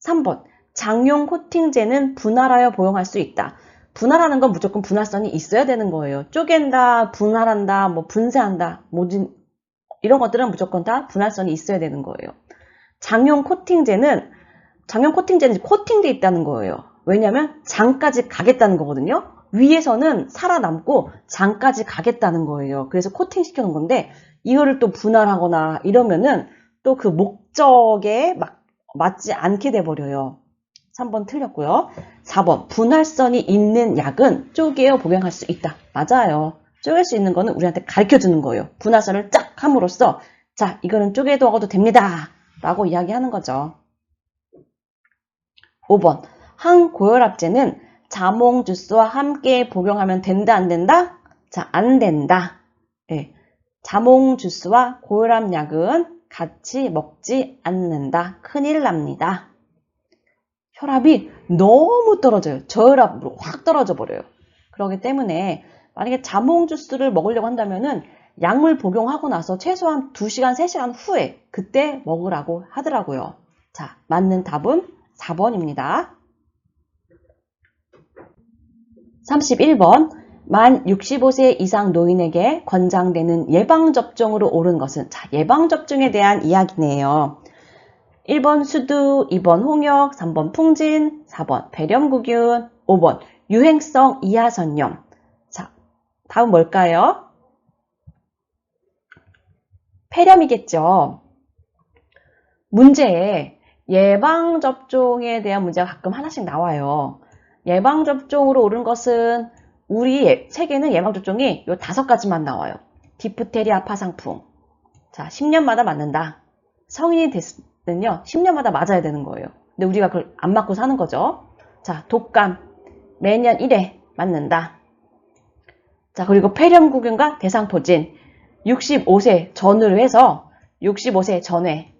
3번 장용 코팅제는 분할하여 복용할 수 있다. 분할하는 건 무조건 분할선이 있어야 되는 거예요. 쪼갠다, 분할한다, 분쇄한다, 이런 것들은 무조건 다 분할선이 있어야 되는 거예요. 장용 코팅제는 코팅돼 있다는 거예요. 왜냐하면 장까지 가겠다는 거거든요. 위에서는 살아남고 장까지 가겠다는 거예요. 그래서 코팅시켜 놓은 건데 이거를 또 분할하거나 이러면은 또 그 목적에 맞지 않게 돼버려요. 3번 틀렸고요. 4번 분할선이 있는 약은 쪼개어 복용할 수 있다. 맞아요. 쪼갤 수 있는 거는 우리한테 가르쳐주는 거예요. 분할선을 쫙 함으로써 자 이거는 쪼개도 됩니다. 라고 이야기하는 거죠. 5번 항고혈압제는 자몽 주스와 함께 복용하면 된다 안 된다? 자, 안 된다. 네. 자몽 주스와 고혈압 약은 같이 먹지 않는다. 큰일 납니다. 혈압이 너무 떨어져요. 저혈압으로 확 떨어져 버려요. 그렇기 때문에 만약에 자몽 주스를 먹으려고 한다면은 약물 복용하고 나서 최소한 2시간, 3시간 후에 그때 먹으라고 하더라고요. 자, 맞는 답은 4번입니다. 31번. 만 65세 이상 노인에게 권장되는 예방접종으로 옳은 것은? 자, 예방접종에 대한 이야기네요. 1번 수두, 2번 홍역, 3번 풍진, 4번 배렴구균, 5번 유행성 이하선염. 자, 다음 뭘까요? 폐렴이겠죠. 문제에 예방접종에 대한 문제가 가끔 하나씩 나와요. 예방접종으로 옳은 것은 우리 세계는 예방접종이 요 5가지만 나와요. 디프테리아 파상풍. 자, 10년마다 맞는다. 성인이 됐으면요 10년마다 맞아야 되는 거예요. 근데 우리가 그걸 안 맞고 사는 거죠. 자, 독감 매년 1회 맞는다. 자, 그리고 폐렴구균과 대상포진 65세 전후로 해서 65세 전에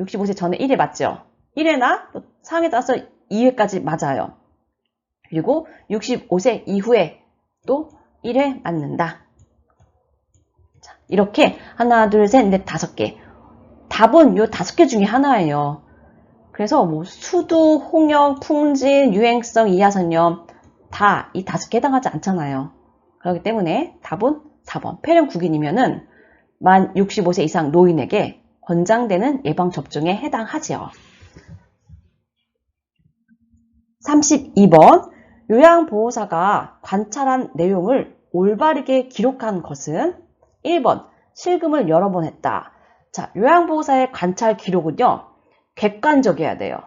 1회 맞죠? 1회나 상황에 따라서 2회까지 맞아요. 그리고 65세 이후에 또 1회 맞는다. 자, 이렇게 하나, 둘, 셋, 넷, 5개. 답은 요 5개 중에 하나예요. 그래서 뭐 수두, 홍역, 풍진, 유행성 이하선염 다 이 5개 해당하지 않잖아요. 그렇기 때문에 답은 4번 폐렴구균이면은 만 65세 이상 노인에게 권장되는 예방접종에 해당하지요. 32번 요양보호사가 관찰한 내용을 올바르게 기록한 것은? 1번 실금을 여러 번 했다. 자, 요양보호사의 관찰 기록은요 객관적이어야 돼요.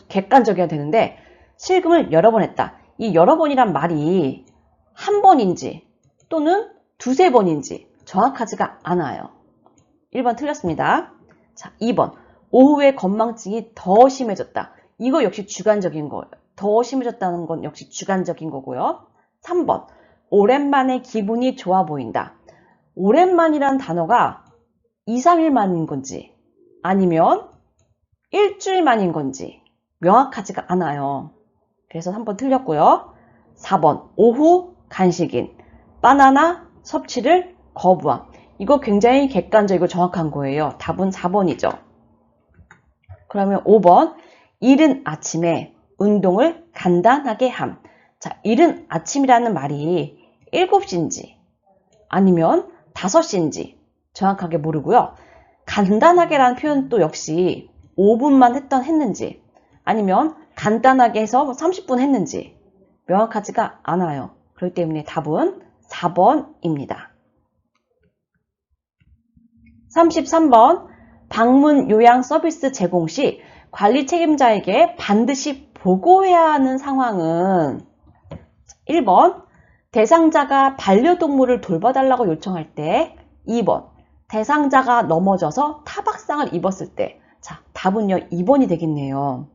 객관적이어야 되는데 실금을 여러 번 했다. 이 여러 번이란 말이 한 번인지 또는 2-3번인지 정확하지가 않아요. 1번 틀렸습니다. 자, 2번 오후에 건망증이 더 심해졌다. 이거 역시 주관적인 거예요. 더 심해졌다는 건 역시 주관적인 거고요. 3번 오랜만에 기분이 좋아 보인다. 오랜만이란 단어가 2-3일 만인 건지 아니면 일주일 만인 건지 명확하지가 않아요. 그래서 3번 틀렸고요. 4번 오후 간식인 바나나 섭취를 거부함. 이거 굉장히 객관적이고 정확한 거예요. 답은 4번이죠. 그러면 5번 이른 아침에 운동을 간단하게 함. 자, 이른 아침이라는 말이 7시인지 아니면 5시인지 정확하게 모르고요. 간단하게라는 표현도 역시 5분만 했는지 아니면 간단하게 해서 30분 했는지 명확하지가 않아요. 그렇기 때문에 답은 4번입니다. 33번 방문 요양 서비스 제공 시 관리 책임자에게 반드시 보고해야 하는 상황은? 1번 대상자가 반려동물을 돌봐달라고 요청할 때, 2번 대상자가 넘어져서 타박상을 입었을 때. 자, 답은요 2번이 되겠네요.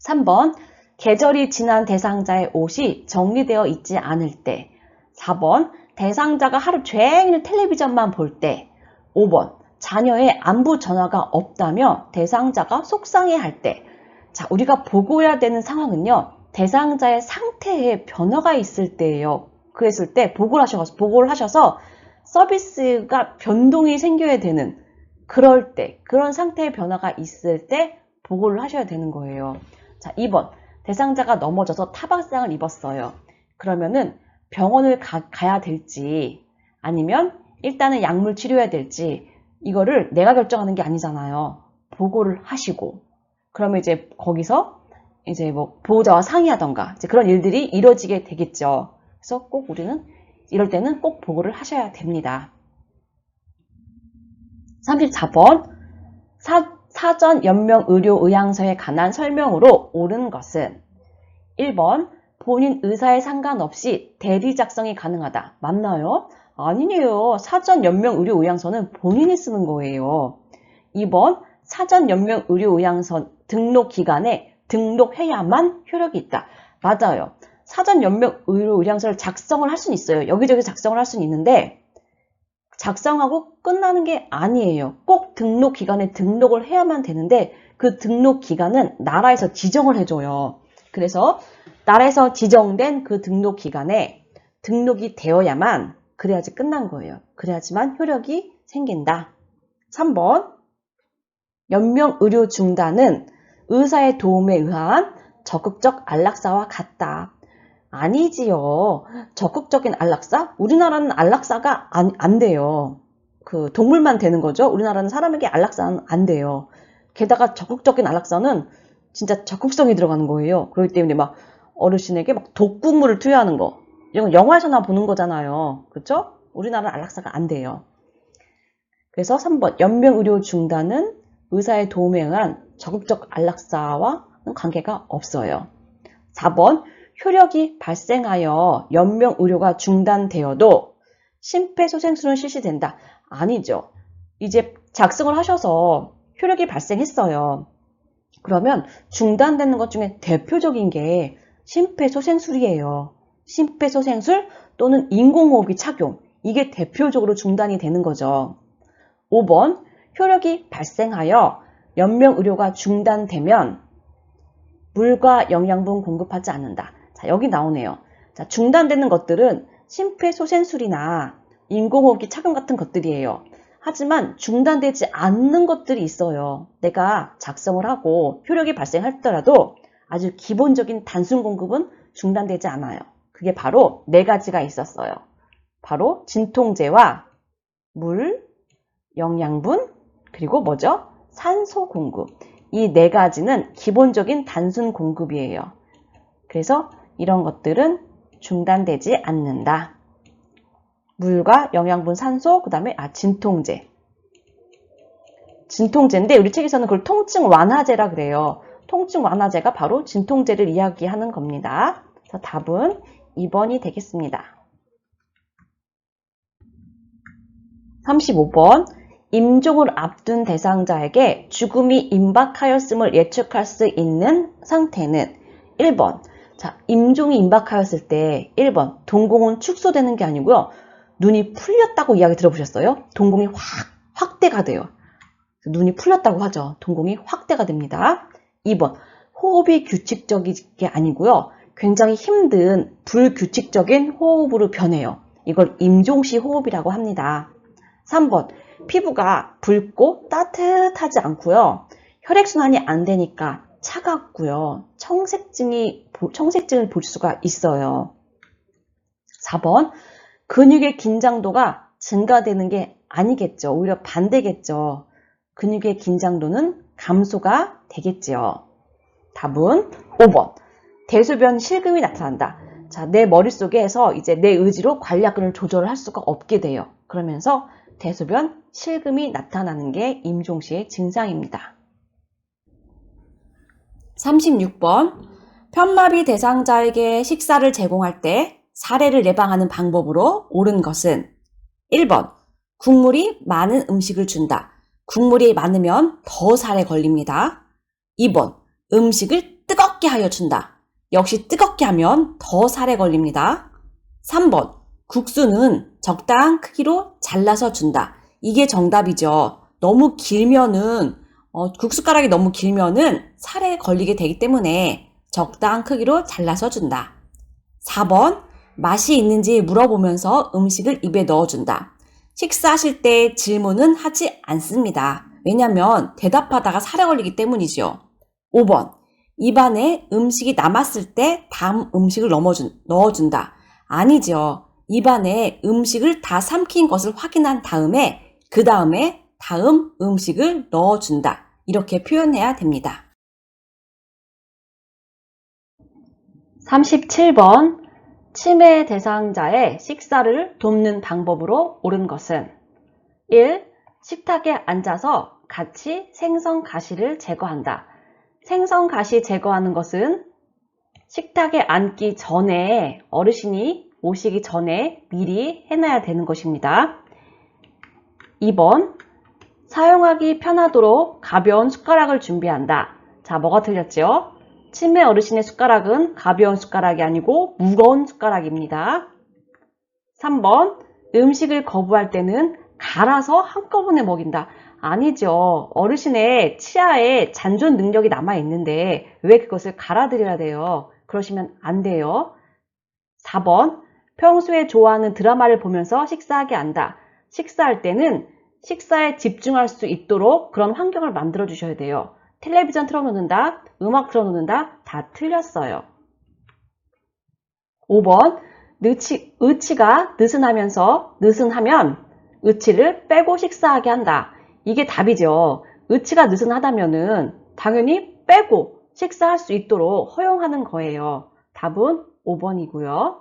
3번 계절이 지난 대상자의 옷이 정리되어 있지 않을 때. 4번 대상자가 하루 종일 텔레비전만 볼 때. 5번 자녀의 안부 전화가 없다며 대상자가 속상해할 때. 자, 우리가 보고해야 되는 상황은요 대상자의 상태에 변화가 있을 때예요. 그랬을 때 보고를 하셔서 서비스가 변동이 생겨야 되는 그럴 때, 그런 상태의 변화가 있을 때 보고를 하셔야 되는 거예요. 자, 2번 대상자가 넘어져서 타박상을 입었어요. 그러면은 병원을 가야 될지 아니면 일단은 약물 치료해야 될지 이거를 내가 결정하는 게 아니잖아요. 보고를 하시고 그러면 이제 거기서 이제 뭐 보호자와 상의하던가 이제 그런 일들이 이루어지게 되겠죠. 그래서 꼭 우리는 이럴 때는 꼭 보고를 하셔야 됩니다. 34번 사전 연명 의료 의향서에 관한 설명으로 옳은 것은? 1번 본인 의사에 상관없이 대리 작성이 가능하다. 맞나요? 아니에요. 사전 연명 의료 의향서는 본인이 쓰는 거예요. 2번 사전 연명 의료 의향서 등록 기간에 등록해야만 효력이 있다. 맞아요. 사전 연명 의료 의향서를 작성을 할 수는 있어요. 여기저기 작성을 할 수는 있는데 작성하고 끝나는 게 아니에요. 꼭 등록 기간에 등록을 해야만 되는데 그 등록 기간은 나라에서 지정을 해줘요. 그래서 나라에서 지정된 그 등록 기간에 등록이 되어야만 그래야지 끝난 거예요. 그래야지만 효력이 생긴다. 3번 연명의료 중단은 의사의 도움에 의한 적극적 안락사와 같다. 아니지요. 적극적인 안락사? 우리나라는 안락사가 안 돼요. 그 동물만 되는 거죠. 우리나라는 사람에게 안락사는 안 돼요. 게다가 적극적인 안락사는 진짜 적극성이 들어가는 거예요. 그렇기 때문에 막 어르신에게 막 독극물을 투여하는 거. 이건 영화에서나 보는 거잖아요. 그렇죠? 우리나라는 안락사가 안 돼요. 그래서 3번 연명의료 중단은 의사의 도움에 의한 적극적 안락사와는 관계가 없어요. 4번 효력이 발생하여 연명의료가 중단되어도 심폐소생술은 실시된다. 아니죠. 이제 작성을 하셔서 효력이 발생했어요. 그러면 중단되는 것 중에 대표적인 게 심폐소생술이에요. 심폐소생술 또는 인공호흡기 착용. 이게 대표적으로 중단이 되는 거죠. 5번 효력이 발생하여 연명의료가 중단되면 물과 영양분 공급하지 않는다. 자, 여기 나오네요. 자, 중단되는 것들은 심폐소생술이나 인공호흡기 착용 같은 것들이에요. 하지만 중단되지 않는 것들이 있어요. 내가 작성을 하고 효력이 발생하더라도 아주 기본적인 단순 공급은 중단되지 않아요. 그게 바로 4가지가 있었어요. 바로 진통제와 물, 영양분, 그리고 뭐죠? 산소 공급. 이 4가지는 기본적인 단순 공급이에요. 그래서 이런 것들은 중단되지 않는다. 물과 영양분, 산소, 그 다음에 진통제. 진통제인데 우리 책에서는 그걸 통증 완화제라 그래요. 통증 완화제가 바로 진통제를 이야기하는 겁니다. 그래서 답은 2번이 되겠습니다. 35번 임종을 앞둔 대상자에게 죽음이 임박하였음을 예측할 수 있는 상태는 1번 자, 임종이 임박하였을 때 1번 동공은 축소되는 게 아니고요. 눈이 풀렸다고 이야기 들어보셨어요? 동공이 확대가 돼요. 눈이 풀렸다고 하죠. 동공이 확대가 됩니다. 2번 호흡이 규칙적인 게 아니고요. 굉장히 힘든 불규칙적인 호흡으로 변해요. 이걸 임종시 호흡이라고 합니다. 3번 피부가 붉고 따뜻하지 않고요. 혈액순환이 안 되니까 차갑고요. 청색증을 볼 수가 있어요. 4번 근육의 긴장도가 증가되는 게 아니겠죠. 오히려 반대겠죠. 근육의 긴장도는 감소가 되겠지요. 답은 5번 대소변 실금이 나타난다. 자, 내 머릿속에서 이제 내 의지로 관략근을 조절할 수가 없게 돼요. 그러면서 대소변 실금이 나타나는 게 임종시의 증상입니다. 36번 편마비 대상자에게 식사를 제공할 때 사례를 예방하는 방법으로 옳은 것은 1번 국물이 많은 음식을 준다. 국물이 많으면 더 살에 걸립니다. 2번 음식을 뜨겁게 하여 준다. 역시 뜨겁게 하면 더 살에 걸립니다. 3번 국수는 적당한 크기로 잘라서 준다. 이게 정답이죠. 너무 길면은 국숟가락이 너무 길면은 살에 걸리게 되기 때문에 적당한 크기로 잘라서 준다. 4번 맛이 있는지 물어보면서 음식을 입에 넣어준다. 식사하실 때 질문은 하지 않습니다. 왜냐하면 대답하다가 살에 걸리기 때문이죠. 5번 입안에 음식이 남았을 때 다음 음식을 넣어준다. 아니죠. 입안에 음식을 다 삼킨 것을 확인한 다음에 그 다음에 다음 음식을 넣어준다. 이렇게 표현해야 됩니다. 37번 치매 대상자의 식사를 돕는 방법으로 옳은 것은 1. 식탁에 앉아서 같이 생선 가시를 제거한다. 생선 가시 제거하는 것은 식탁에 앉기 전에 어르신이 오시기 전에 미리 해놔야 되는 것입니다. 2번 사용하기 편하도록 가벼운 숟가락을 준비한다. 자, 뭐가 틀렸죠? 치매 어르신의 숟가락은 가벼운 숟가락이 아니고 무거운 숟가락입니다. 3번 음식을 거부할 때는 갈아서 한꺼번에 먹인다. 아니죠. 어르신의 치아에 잔존 능력이 남아있는데 왜 그것을 갈아드려야 돼요? 그러시면 안 돼요. 4번 평소에 좋아하는 드라마를 보면서 식사하게 한다. 식사할 때는 식사에 집중할 수 있도록 그런 환경을 만들어 주셔야 돼요. 텔레비전 틀어놓는다, 음악 틀어놓는다, 다 틀렸어요. 5번, 의치가 느슨하면 의치를 빼고 식사하게 한다. 이게 답이죠. 의치가 느슨하다면은 당연히 빼고 식사할 수 있도록 허용하는 거예요. 답은 5번이고요.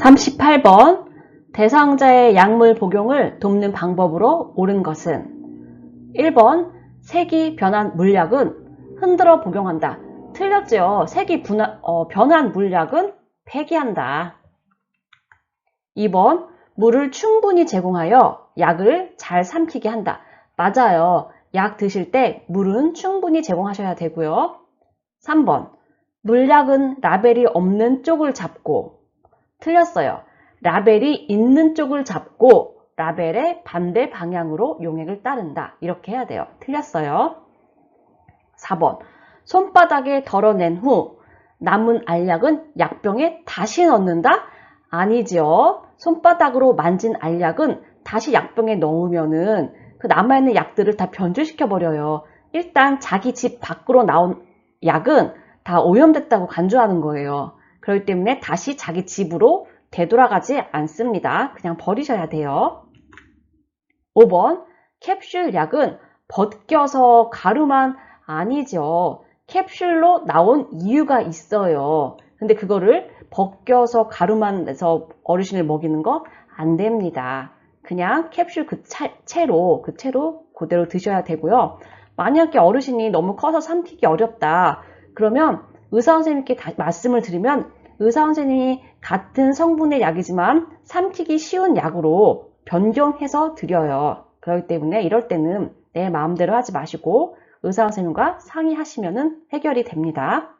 38번, 대상자의 약물 복용을 돕는 방법으로 옳은 것은 1번, 색이 변한 물약은 흔들어 복용한다. 틀렸죠. 색이 변한 물약은 폐기한다. 2번, 물을 충분히 제공하여 약을 잘 삼키게 한다. 맞아요. 약 드실 때 물은 충분히 제공하셔야 되고요. 3번, 물약은 라벨이 없는 쪽을 잡고. 틀렸어요. 라벨이 있는 쪽을 잡고 라벨의 반대 방향으로 용액을 따른다. 이렇게 해야 돼요. 틀렸어요. 4번, 손바닥에 덜어낸 후 남은 알약은 약병에 다시 넣는다? 아니죠. 손바닥으로 만진 알약은 다시 약병에 넣으면은 그 남아있는 약들을 다 변질시켜 버려요. 일단 자기 집 밖으로 나온 약은 다 오염됐다고 간주하는 거예요. 그렇기 때문에 다시 자기 집으로 되돌아가지 않습니다. 그냥 버리셔야 돼요. 5번, 캡슐 약은 벗겨서 가루만. 아니죠. 캡슐로 나온 이유가 있어요. 근데 그거를 벗겨서 가루만 내서 어르신을 먹이는 거 안 됩니다. 그냥 캡슐 그 채로 그대로 드셔야 되고요. 만약에 어르신이 너무 커서 삼키기 어렵다. 그러면 의사 선생님께 말씀을 드리면 의사 선생님이 같은 성분의 약이지만 삼키기 쉬운 약으로 변경해서 드려요. 그렇기 때문에 이럴 때는 내 마음대로 하지 마시고 의사 선생님과 상의하시면 해결이 됩니다.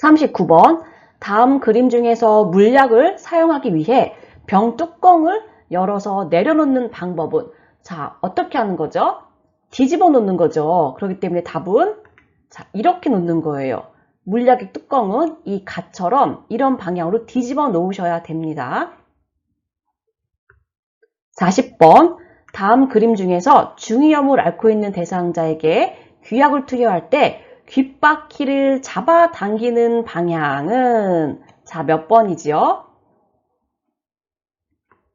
39번, 다음 그림 중에서 물약을 사용하기 위해 병 뚜껑을 열어서 내려놓는 방법은? 자, 어떻게 하는 거죠? 뒤집어 놓는 거죠. 그렇기 때문에 답은 자, 이렇게 놓는 거예요. 물약의 뚜껑은 이 갓처럼 이런 방향으로 뒤집어 놓으셔야 됩니다. 40번, 다음 그림 중에서 중이염을 앓고 있는 대상자에게 귀약을 투여할 때 귓바퀴를 잡아당기는 방향은 자, 몇 번이죠?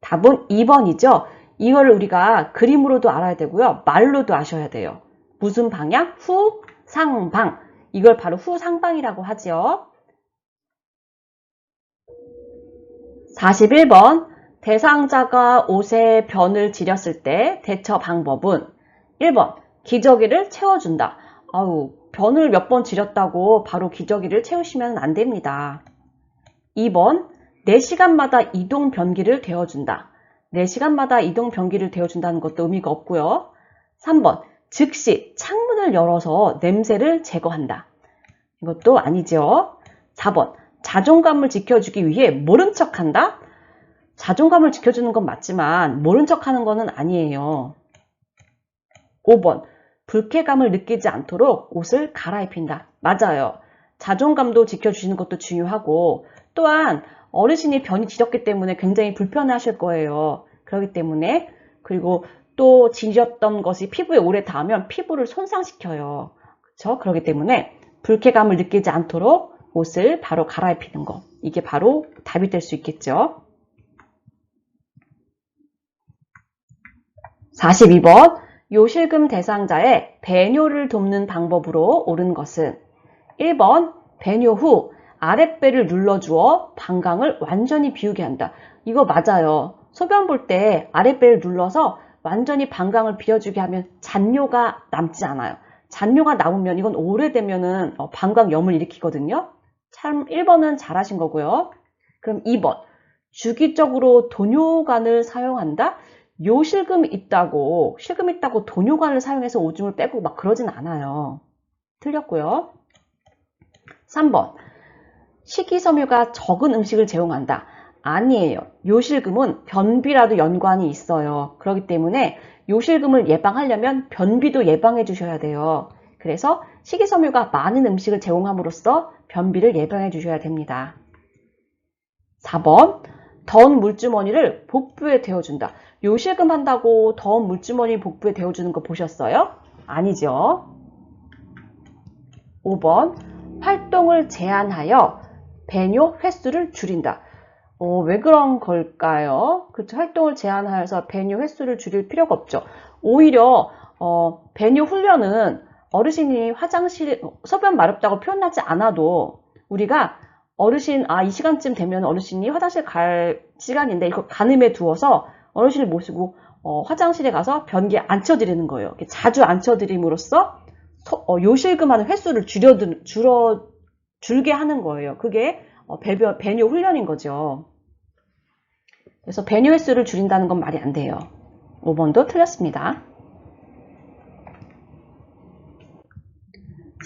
답은 2번이죠. 이걸 우리가 그림으로도 알아야 되고요. 말로도 아셔야 돼요. 무슨 방향? 후상방. 이걸 바로 후상방이라고 하죠. 41번, 대상자가 옷에 변을 지렸을 때 대처 방법은? 1번, 기저귀를 채워준다. 아우, 변을 몇 번 지렸다고 바로 기저귀를 채우시면 안 됩니다. 2번, 4시간마다 이동 변기를 데워준다. 4시간마다 이동 변기를 데워준다는 것도 의미가 없고요. 3번, 즉시 창문을 열어서 냄새를 제거한다. 이것도 아니죠. 4번, 자존감을 지켜주기 위해 모른 척한다. 자존감을 지켜주는 건 맞지만 모른 척하는 거는 아니에요. 5번, 불쾌감을 느끼지 않도록 옷을 갈아입힌다. 맞아요. 자존감도 지켜주시는 것도 중요하고 또한 어르신이 변이 지렸기 때문에 굉장히 불편하실 거예요. 그렇기 때문에 그리고 또 지렸던 것이 피부에 오래 닿으면 피부를 손상시켜요. 그렇죠? 그렇기 때문에 불쾌감을 느끼지 않도록 옷을 바로 갈아입히는 거. 이게 바로 답이 될 수 있겠죠. 42번, 요실금 대상자의 배뇨를 돕는 방법으로 옳은 것은? 1번, 배뇨 후 아랫배를 눌러주어 방광을 완전히 비우게 한다. 이거 맞아요. 소변 볼 때 아랫배를 눌러서 완전히 방광을 비워주게 하면 잔뇨가 남지 않아요. 잔뇨가 남으면 이건 오래되면은 방광염을 일으키거든요. 참 1번은 잘하신 거고요. 그럼 2번, 주기적으로 도뇨관을 사용한다? 실금 있다고 도뇨관을 사용해서 오줌을 빼고 막 그러진 않아요. 틀렸고요. 3번, 식이섬유가 적은 음식을 제공한다. 아니에요. 요실금은 변비라도 연관이 있어요. 그렇기 때문에 요실금을 예방하려면 변비도 예방해 주셔야 돼요. 그래서 식이섬유가 많은 음식을 제공함으로써 변비를 예방해 주셔야 됩니다. 4번, 더운 물주머니를 복부에 대어준다. 요실금 한다고 더운 물주머니 복부에 대어주는 거 보셨어요? 아니죠. 5번, 활동을 제한하여 배뇨 횟수를 줄인다. 왜 그런 걸까요? 그렇죠. 활동을 제한하여서 배뇨 횟수를 줄일 필요가 없죠. 오히려 배뇨 훈련은 어르신이 화장실 소변 마렵다고 표현하지 않아도 우리가 어르신 이 시간쯤 되면 어르신이 화장실 갈 시간인데 이거 가늠해 두어서 어르신을 모시고 화장실에 가서 변기에 앉혀드리는 거예요. 자주 앉혀드림으로써 요실금하는 횟수를 줄게 하는 거예요. 그게 배뇨 훈련인 거죠. 그래서 배뇨 횟수를 줄인다는 건 말이 안 돼요. 5번도 틀렸습니다.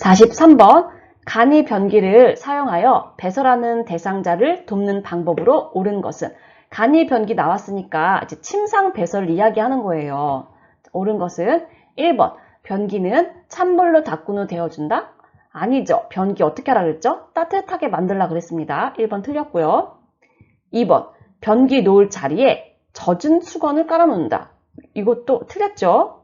43번, 간이 변기를 사용하여 배설하는 대상자를 돕는 방법으로 옳은 것은? 간이 변기 나왔으니까 이제 침상 배설을 이야기하는 거예요. 옳은 것은 1번, 변기는 찬물로 닦은 후 데워준다? 아니죠. 변기 어떻게 하라 그랬죠? 따뜻하게 만들라 그랬습니다. 1번 틀렸고요. 2번, 변기 놓을 자리에 젖은 수건을 깔아놓는다. 이것도 틀렸죠.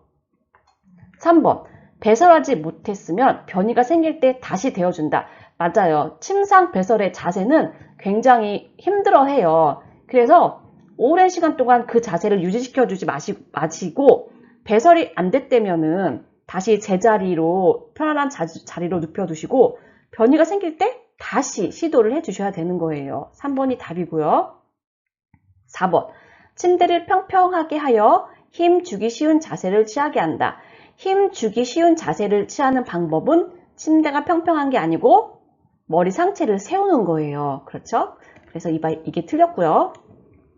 3번, 배설하지 못했으면 변이가 생길 때 다시 데워준다. 맞아요. 침상 배설의 자세는 굉장히 힘들어해요. 그래서 오랜 시간 동안 그 자세를 유지시켜주지 마시고 배설이 안 됐다면은 다시 제자리로 편안한 자리로 눕혀두시고 변이가 생길 때 다시 시도를 해주셔야 되는 거예요. 3번이 답이고요. 4번, 침대를 평평하게 하여 힘 주기 쉬운 자세를 취하게 한다. 힘 주기 쉬운 자세를 취하는 방법은 침대가 평평한 게 아니고 머리 상체를 세우는 거예요. 그렇죠? 그래서 이게 틀렸고요.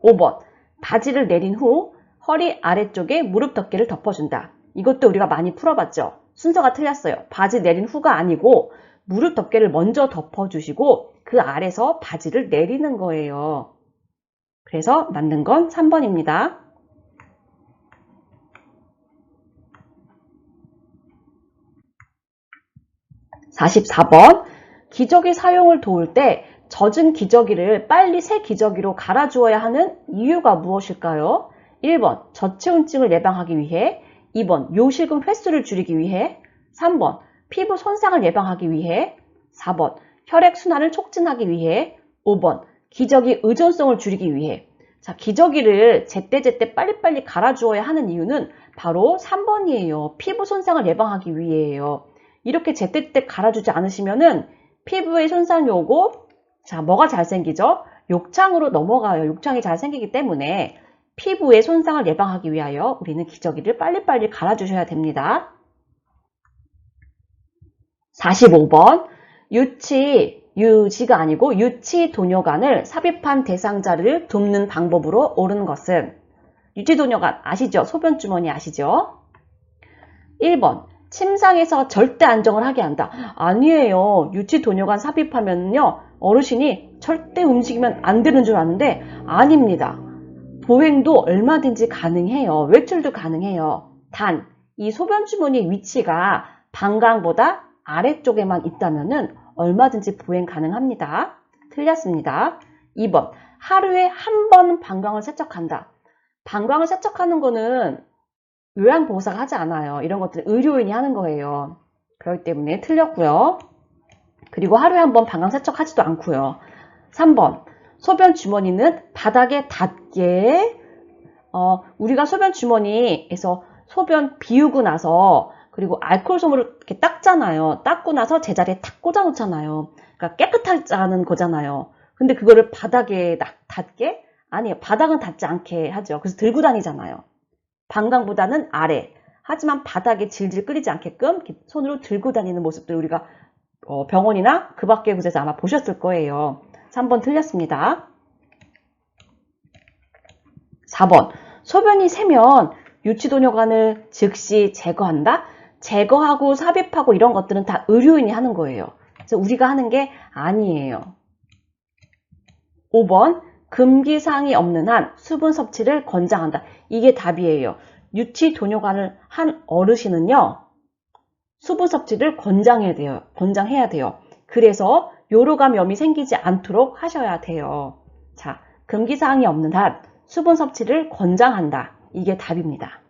5번, 바지를 내린 후 허리 아래쪽에 무릎 덮개를 덮어준다. 이것도 우리가 많이 풀어봤죠? 순서가 틀렸어요. 바지 내린 후가 아니고 무릎 덮개를 먼저 덮어주시고 그 아래서 바지를 내리는 거예요. 그래서 맞는 건 3번입니다. 44번, 기저귀 사용을 도울 때 젖은 기저귀를 빨리 새 기저귀로 갈아주어야 하는 이유가 무엇일까요? 1번, 저체온증을 예방하기 위해, 2번, 요실금 횟수를 줄이기 위해, 3번, 피부 손상을 예방하기 위해, 4번, 혈액순환을 촉진하기 위해, 5번, 기저귀 의존성을 줄이기 위해. 자, 기저귀를 제때제때 빨리빨리 갈아주어야 하는 이유는 바로 3번이에요. 피부 손상을 예방하기 위해예요. 이렇게 제때제때 갈아주지 않으시면은 피부에 손상이 오고, 자, 뭐가 잘 생기죠? 욕창으로 넘어가요. 욕창이 잘 생기기 때문에 피부의 손상을 예방하기 위하여 우리는 기저귀를 빨리빨리 갈아주셔야 됩니다. 45번, 유지가 아니고 유치도뇨관을 삽입한 대상자를 돕는 방법으로 옳은 것은? 유치도뇨관 아시죠? 소변주머니 아시죠? 1번, 침상에서 절대 안정을 하게 한다. 아니에요. 유치도뇨관 삽입하면요, 어르신이 절대 움직이면 안 되는 줄 아는데 아닙니다. 보행도 얼마든지 가능해요. 외출도 가능해요. 단, 이 소변주머니의 위치가 방광보다 아래쪽에만 있다면은 얼마든지 보행 가능합니다. 틀렸습니다. 2번, 하루에 한 번 방광을 세척한다. 방광을 세척하는 거는 요양보호사가 하지 않아요. 이런 것들은 의료인이 하는 거예요. 그렇기 때문에 틀렸고요. 그리고 하루에 한 번 방광 세척하지도 않고요. 3번, 소변 주머니는 바닥에 닿게, 우리가 소변 주머니에서 소변 비우고 나서 그리고 알코올 솜으로 이렇게 닦잖아요. 닦고 나서 제자리에 탁 꽂아 놓잖아요. 그러니까 깨끗하자는 거잖아요. 근데 그거를 바닥에 닿게? 아니에요. 바닥은 닿지 않게 하죠. 그래서 들고 다니잖아요. 방광보다는 아래. 하지만 바닥에 질질 끓이지 않게끔 손으로 들고 다니는 모습들 우리가 병원이나 그 밖의 곳에서 아마 보셨을 거예요. 3번 틀렸습니다. 4번, 소변이 새면 유치도뇨관을 즉시 제거한다? 제거하고 삽입하고 이런 것들은 다 의료인이 하는 거예요. 그래서 우리가 하는 게 아니에요. 5번, 금기사항이 없는 한 수분 섭취를 권장한다. 이게 답이에요. 유치도뇨관을 한 어르신은요, 수분 섭취를 권장해야 돼요. 그래서 요로감염이 생기지 않도록 하셔야 돼요. 자, 금기사항이 없는 한 수분 섭취를 권장한다. 이게 답입니다.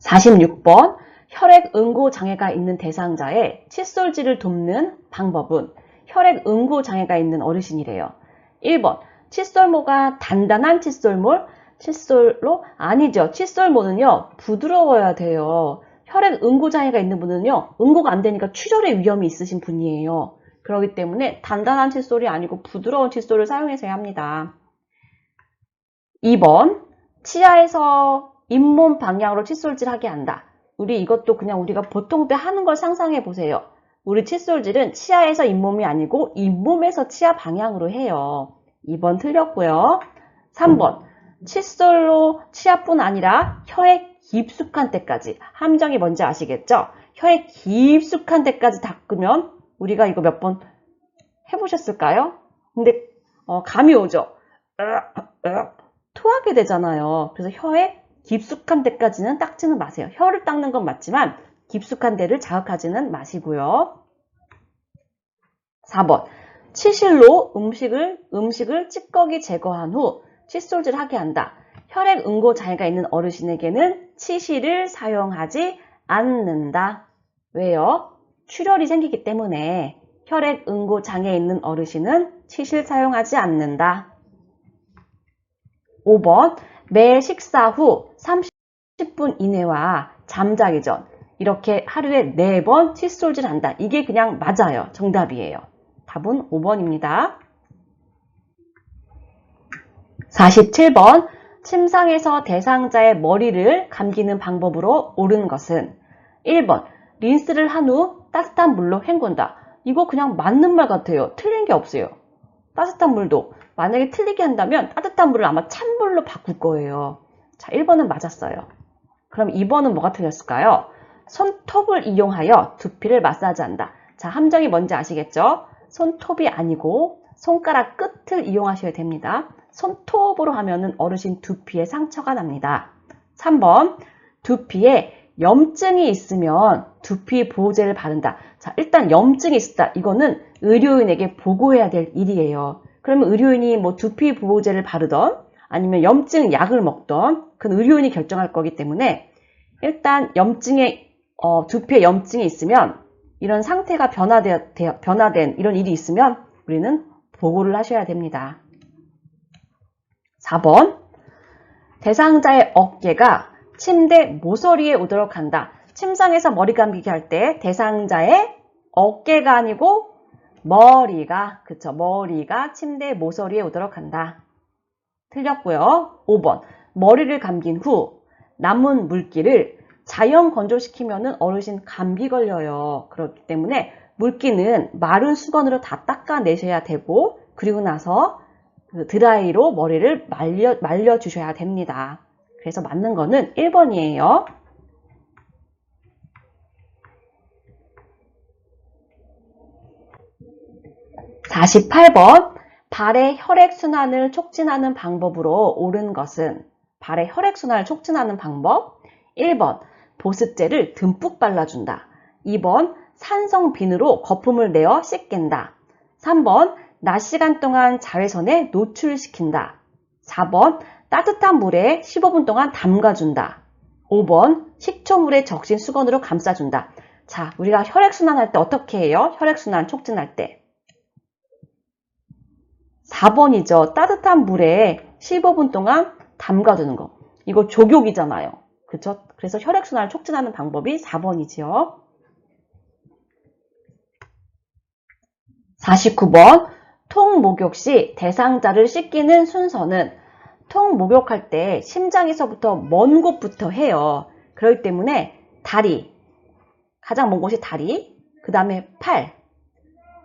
46번 혈액 응고 장애가 있는 대상자의 칫솔질을 돕는 방법은 혈액 응고 장애가 있는 어르신이래요. 1번 칫솔모가 단단한 칫솔로 아니죠. 칫솔모는요 부드러워야 돼요. 혈액 응고 장애가 있는 분은요 응고가 안 되니까 출혈의 위험이 있으신 분이에요. 그렇기 때문에 단단한 칫솔이 아니고 부드러운 칫솔을 사용해서 해야 합니다. 2번 치아에서 잇몸 방향으로 칫솔질 하게 한다. 이것도 그냥 우리가 보통 때 하는 걸 상상해 보세요. 우리 칫솔질은 치아에서 잇몸이 아니고 잇몸에서 치아 방향으로 해요. 2번 틀렸고요. 3번 칫솔로 치아뿐 아니라 혀에 깊숙한 데까지, 함정이 뭔지 아시겠죠? 혀에 깊숙한 데까지 닦으면 우리가 이거 몇 번 해보셨을까요? 근데 감이 오죠? 토하게 되잖아요. 그래서 혀에 깊숙한 데까지는 닦지는 마세요. 혀를 닦는 건 맞지만 깊숙한 데를 자극하지는 마시고요. 4번 치실로 음식을 찌꺼기 제거한 후 칫솔질 하게 한다. 혈액 응고 장애가 있는 어르신에게는 치실을 사용하지 않는다. 왜요? 출혈이 생기기 때문에 혈액 응고 장애 있는 어르신은 치실 사용하지 않는다. 5번 매 식사 후 30분 이내와 잠자기 전 이렇게 하루에 4번 칫솔질 한다. 이게 그냥 맞아요. 정답이에요. 답은 5번입니다. 47번 침상에서 대상자의 머리를 감기는 방법으로 옳은 것은 1번 린스를 한 후 따뜻한 물로 헹군다. 이거 그냥 맞는 말 같아요. 틀린 게 없어요. 따뜻한 물도 만약에 틀리게 한다면 따뜻한 물을 아마 찬물로 바꿀 거예요. 자, 1번은 맞았어요. 그럼 2번은 뭐가 틀렸을까요? 손톱을 이용하여 두피를 마사지한다. 자, 함정이 뭔지 아시겠죠? 손톱이 아니고 손가락 끝을 이용하셔야 됩니다. 손톱으로 하면은 어르신 두피에 상처가 납니다. 3번 두피에 염증이 있으면 두피 보호제를 바른다. 자, 일단 염증이 있다. 이거는 의료인에게 보고해야 될 일이에요. 그러면 의료인이 뭐 두피 보호제를 바르던 아니면 염증 약을 먹던 그건 의료인이 결정할 거기 때문에 일단 두피에 염증이 있으면 이런 상태가 변화된 이런 일이 있으면 우리는 보고를 하셔야 됩니다. 4번 대상자의 어깨가 침대 모서리에 오도록 한다. 침상에서 머리 감기기 할 때 대상자의 어깨가 아니고 머리가 침대 모서리에 오도록 한다. 틀렸고요. 5번 머리를 감긴 후 남은 물기를 자연 건조시키면 어르신 감기 걸려요. 그렇기 때문에 물기는 마른 수건으로 다 닦아내셔야 되고 그리고 나서 드라이로 머리를 말려주셔야 됩니다. 그래서 맞는 거는 1번이에요. 48번 발의 혈액순환을 촉진하는 방법으로 옳은 것은 발의 혈액순환을 촉진하는 방법 1번 보습제를 듬뿍 발라준다. 2번 산성 비누로 거품을 내어 씻긴다. 3번 낮 시간 동안 자외선에 노출시킨다. 4번 따뜻한 물에 15분 동안 담가준다. 5번 식초물에 적신 수건으로 감싸준다. 자, 우리가 혈액순환 할 때 어떻게 해요? 혈액순환 촉진할 때 4번이죠. 따뜻한 물에 15분 동안 담가두는 거. 이거 족욕이잖아요. 그쵸? 그래서 혈액순환을 촉진하는 방법이 4번이지요. 49번 통목욕 시 대상자를 씻기는 순서는 통목욕할 때 심장에서부터 먼 곳부터 해요. 그렇기 때문에 다리, 가장 먼 곳이 다리, 그 다음에 팔,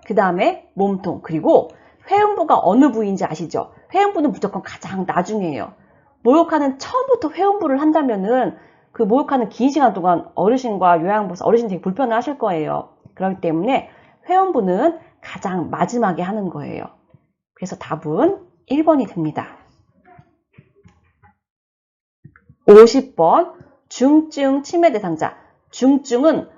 그 다음에 몸통, 그리고 회음부가 어느 부위인지 아시죠? 회음부는 무조건 가장 나중이에요. 목욕하는 처음부터 회음부를 한다면은 그 목욕하는 긴 시간 동안 어르신과 요양보호사, 어르신 되게 불편해 하실 거예요. 그렇기 때문에 회음부는 가장 마지막에 하는 거예요. 그래서 답은 1번이 됩니다. 50번 중증 치매 대상자. 중증은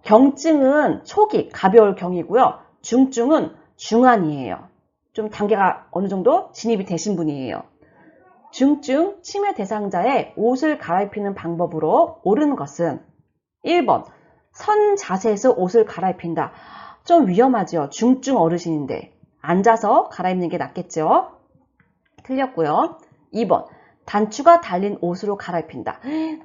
경증은 초기, 가벼울 경이고요. 중증은 중환이에요. 좀 단계가 어느 정도 진입이 되신 분이에요. 중증 치매 대상자의 옷을 갈아입히는 방법으로 옳은 것은 1번, 선 자세에서 옷을 갈아입힌다. 좀 위험하죠. 중증 어르신인데 앉아서 갈아입는 게 낫겠죠. 틀렸고요. 2번, 단추가 달린 옷으로 갈아입힌다.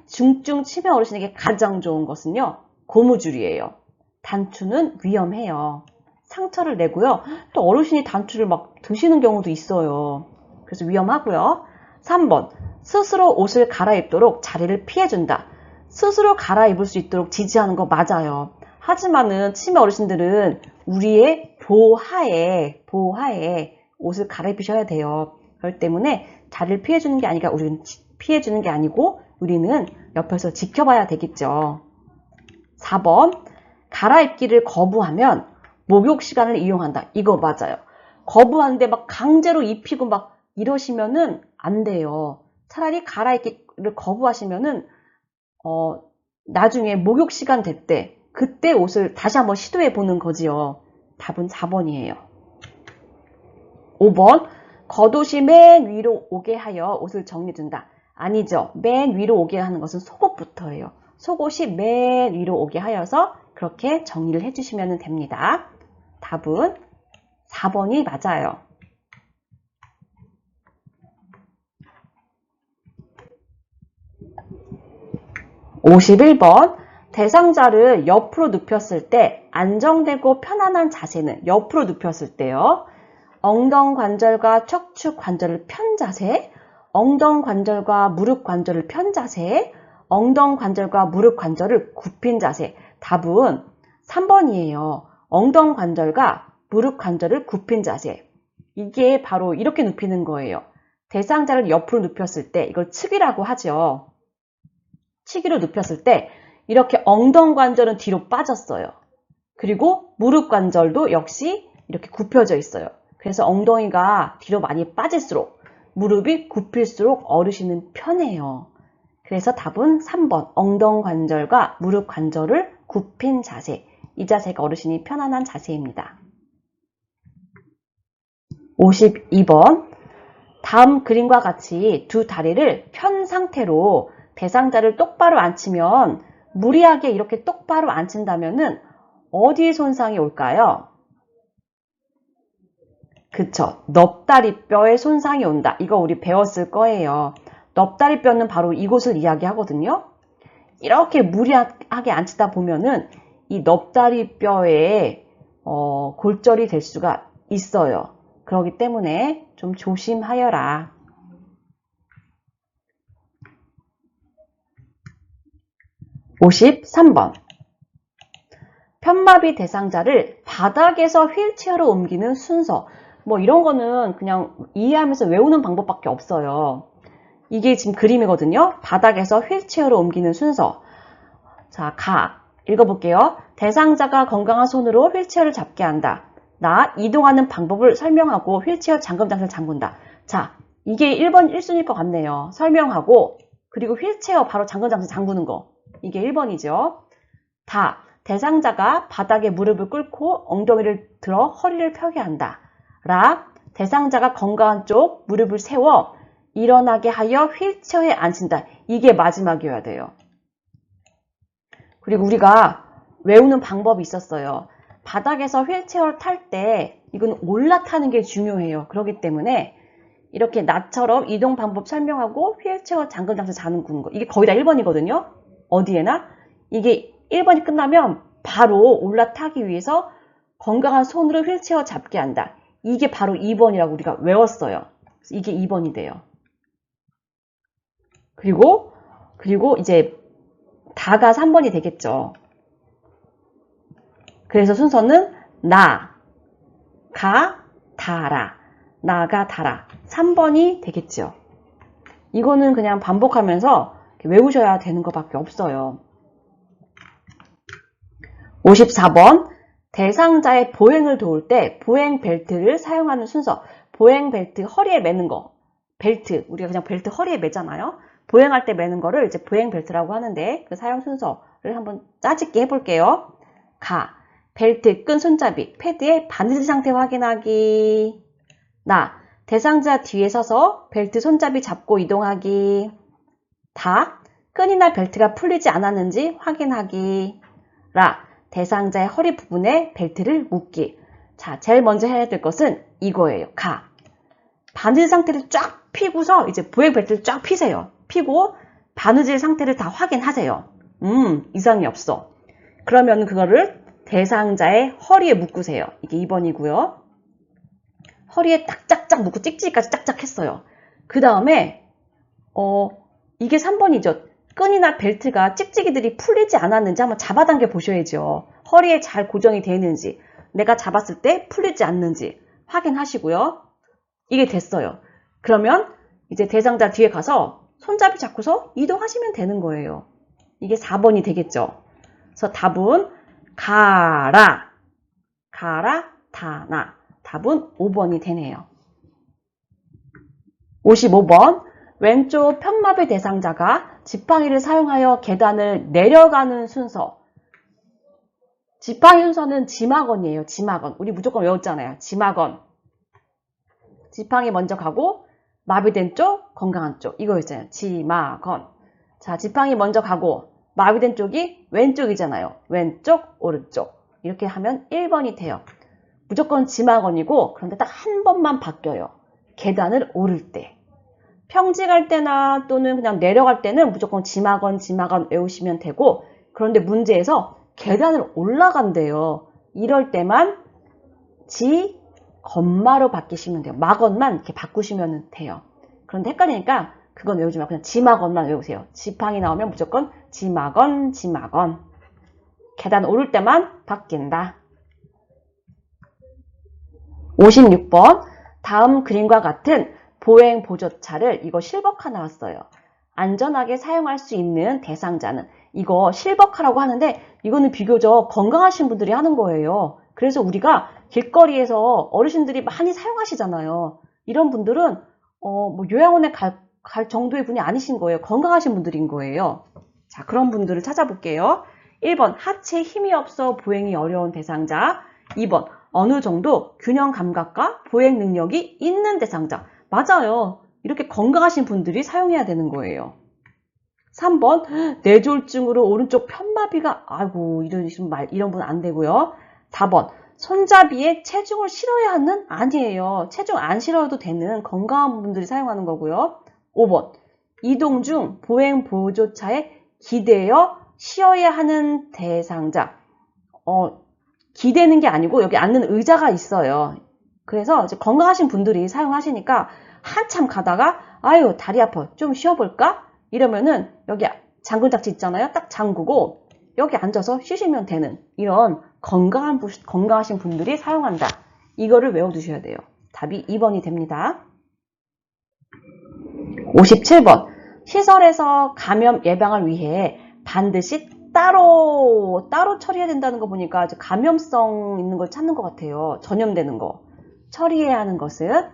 중증 치매 어르신에게 가장 좋은 것은요, 고무줄이에요. 단추는 위험해요. 상처를 내고요. 또 어르신이 단추를 막 드시는 경우도 있어요. 그래서 위험하고요. 3번, 스스로 옷을 갈아입도록 자리를 피해준다. 스스로 갈아입을 수 있도록 지지하는 거 맞아요. 하지만은 치매 어르신들은 우리의 보호하에 옷을 갈아입히셔야 돼요. 그렇기 때문에 자리를 피해주는 게 아니라 우리는 피해주는 게 아니고 우리는 옆에서 지켜봐야 되겠죠. 4번, 갈아입기를 거부하면 목욕 시간을 이용한다. 이거 맞아요. 거부하는데 막 강제로 입히고 막 이러시면은 안 돼요. 차라리 갈아입기를 거부하시면은 나중에 목욕 시간 될 때 그때 옷을 다시 한번 시도해 보는 거지요. 답은 4번이에요. 5번, 겉옷이 맨 위로 오게 하여 옷을 정리해준다. 아니죠. 맨 위로 오게 하는 것은 속옷부터예요. 속옷이 맨 위로 오게 하여서 그렇게 정리를 해주시면 됩니다. 답은 4번이 맞아요. 51번, 대상자를 옆으로 눕혔을 때 안정되고 편안한 자세는 옆으로 눕혔을 때요. 엉덩관절과 척추관절을 편 자세, 엉덩관절과 무릎관절을 편 자세, 엉덩관절과 무릎관절을 굽힌 자세. 답은 3번이에요. 엉덩관절과 무릎관절을 굽힌 자세. 이게 바로 이렇게 눕히는 거예요. 대상자를 옆으로 눕혔을 때 이걸 측이라고 하죠. 치기로 눕혔을 때 이렇게 엉덩관절은 뒤로 빠졌어요. 그리고 무릎관절도 역시 이렇게 굽혀져 있어요. 그래서 엉덩이가 뒤로 많이 빠질수록 무릎이 굽힐수록 어르신은 편해요. 그래서 답은 3번 엉덩관절과 무릎관절을 굽힌 자세. 이 자세가 어르신이 편안한 자세입니다. 52번, 다음 그림과 같이 두 다리를 편 상태로 대상자를 똑바로 앉히면 무리하게 이렇게 똑바로 앉힌다면은 어디에 손상이 올까요? 그쵸. 넙다리뼈에 손상이 온다. 이거 우리 배웠을 거예요. 넙다리뼈는 바로 이곳을 이야기하거든요. 이렇게 무리하게 앉히다 보면은 이 넙다리뼈에 골절이 될 수가 있어요. 그렇기 때문에 좀 조심하여라. 53번, 편마비 대상자를 바닥에서 휠체어로 옮기는 순서. 뭐 이런 거는 그냥 이해하면서 외우는 방법밖에 없어요. 이게 지금 그림이거든요. 바닥에서 휠체어로 옮기는 순서. 자, 읽어볼게요. 대상자가 건강한 손으로 휠체어를 잡게 한다. 나, 이동하는 방법을 설명하고 휠체어 잠금장치를 잠근다. 자, 이게 1번 1순위일 것 같네요. 설명하고 그리고 휠체어 바로 잠금장치 잠그는 거. 이게 1번이죠. 대상자가 바닥에 무릎을 꿇고 엉덩이를 들어 허리를 펴게 한다. 대상자가 건강한 쪽 무릎을 세워 일어나게 하여 휠체어에 앉힌다. 이게 마지막이어야 돼요. 그리고 우리가 외우는 방법이 있었어요. 바닥에서 휠체어를 탈 때 이건 올라타는 게 중요해요. 그렇기 때문에 이렇게 나처럼 이동 방법 설명하고 휠체어 잠금장치 잠그는 거. 이게 거의 다 1번이거든요. 어디에나. 이게 1번이 끝나면 바로 올라타기 위해서 건강한 손으로 휠체어 잡게 한다. 이게 바로 2번이라고 우리가 외웠어요. 이게 2번이 돼요. 그리고 이제 다가 3번이 되겠죠. 그래서 순서는 나, 가, 다라. 나가, 다라. 3번이 되겠죠. 이거는 그냥 반복하면서 외우셔야 되는 것밖에 없어요. 54번, 대상자의 보행을 도울 때 보행 벨트를 사용하는 순서. 보행 벨트 허리에 매는 거. 벨트, 우리가 그냥 벨트 허리에 매잖아요. 보행할 때 매는 거를 이제 보행 벨트라고 하는데 그 사용 순서를 한번 짜집게 해볼게요. 가, 벨트, 끈, 손잡이, 패드의 바느질 상태 확인하기. 나, 대상자 뒤에 서서 벨트, 손잡이 잡고 이동하기. 다, 끈이나 벨트가 풀리지 않았는지 확인하기. 라, 대상자의 허리 부분에 벨트를 묶기. 자, 제일 먼저 해야 될 것은 이거예요. 가. 바느질 상태를 쫙 피고서 이제 보행 벨트를 쫙 피세요. 피고 바느질 상태를 다 확인하세요. 이상이 없어. 그러면 그거를 대상자의 허리에 묶으세요. 이게 2번이고요. 허리에 딱 짝짝 묶고 찍찍이까지 짝짝 했어요. 그 다음에 이게 3번이죠. 끈이나 벨트가 찍찍이들이 풀리지 않았는지 한번 잡아당겨 보셔야죠. 허리에 잘 고정이 되어 있는지, 내가 잡았을 때 풀리지 않는지 확인하시고요. 이게 됐어요. 그러면 이제 대상자 뒤에 가서 손잡이 잡고서 이동하시면 되는 거예요. 이게 4번이 되겠죠. 그래서 답은 가라, 다나. 답은 5번이 되네요. 55번. 왼쪽 편마비 대상자가 지팡이를 사용하여 계단을 내려가는 순서. 지팡이 순서는 지마건이에요. 지마건. 우리 무조건 외웠잖아요. 지마건. 지팡이 먼저 가고 마비된 쪽, 건강한 쪽. 이거였잖아요. 지마건. 자, 지팡이 먼저 가고 마비된 쪽이 왼쪽이잖아요. 왼쪽, 오른쪽. 이렇게 하면 1번이 돼요. 무조건 지마건이고 그런데 딱 한 번만 바뀌어요. 계단을 오를 때. 평지 갈 때나 또는 그냥 내려갈 때는 무조건 지마건 외우시면 되고, 그런데 문제에서 계단을 올라간대요. 이럴 때만 건마로 바뀌시면 돼요. 마건만 이렇게 바꾸시면 돼요. 그런데 헷갈리니까 그건 외우지 말고 그냥 지마건만 외우세요. 지팡이 나오면 무조건 지마건. 계단 오를 때만 바뀐다. 56번. 다음 그림과 같은 보행 보조차를, 이거 실버카 나왔어요. 안전하게 사용할 수 있는 대상자는, 이거 실버카라고 하는데 이거는 비교적 건강하신 분들이 하는 거예요. 그래서 우리가 길거리에서 어르신들이 많이 사용하시잖아요. 이런 분들은 뭐 요양원에 갈 정도의 분이 아니신 거예요. 건강하신 분들인 거예요. 자, 그런 분들을 찾아볼게요. 1번 하체에 힘이 없어 보행이 어려운 대상자. 2번 어느 정도 균형 감각과 보행 능력이 있는 대상자. 맞아요. 이렇게 건강하신 분들이 사용해야 되는 거예요. 3번 뇌졸중으로 오른쪽 편마비가, 아이고 이런 분 안 되고요. 4번 손잡이에 체중을 실어야 하는, 아니에요. 체중 안 실어도 되는 건강한 분들이 사용하는 거고요. 5번 이동 중 보행 보조차에 기대어 쉬어야 하는 대상자. 기대는 게 아니고 여기 앉는 의자가 있어요. 그래서 이제 건강하신 분들이 사용하시니까 한참 가다가 아유 다리 아파 좀 쉬어볼까? 이러면은 여기 잠근딱지 있잖아요. 딱 잠그고 여기 앉아서 쉬시면 되는, 이런 건강하신 분들이 사용한다. 이거를 외워두셔야 돼요. 답이 2번이 됩니다. 57번. 시설에서 감염 예방을 위해 반드시 따로 처리해야 된다는 거 보니까 감염성 있는 걸 찾는 것 같아요. 전염되는 거. 처리해야 하는 것은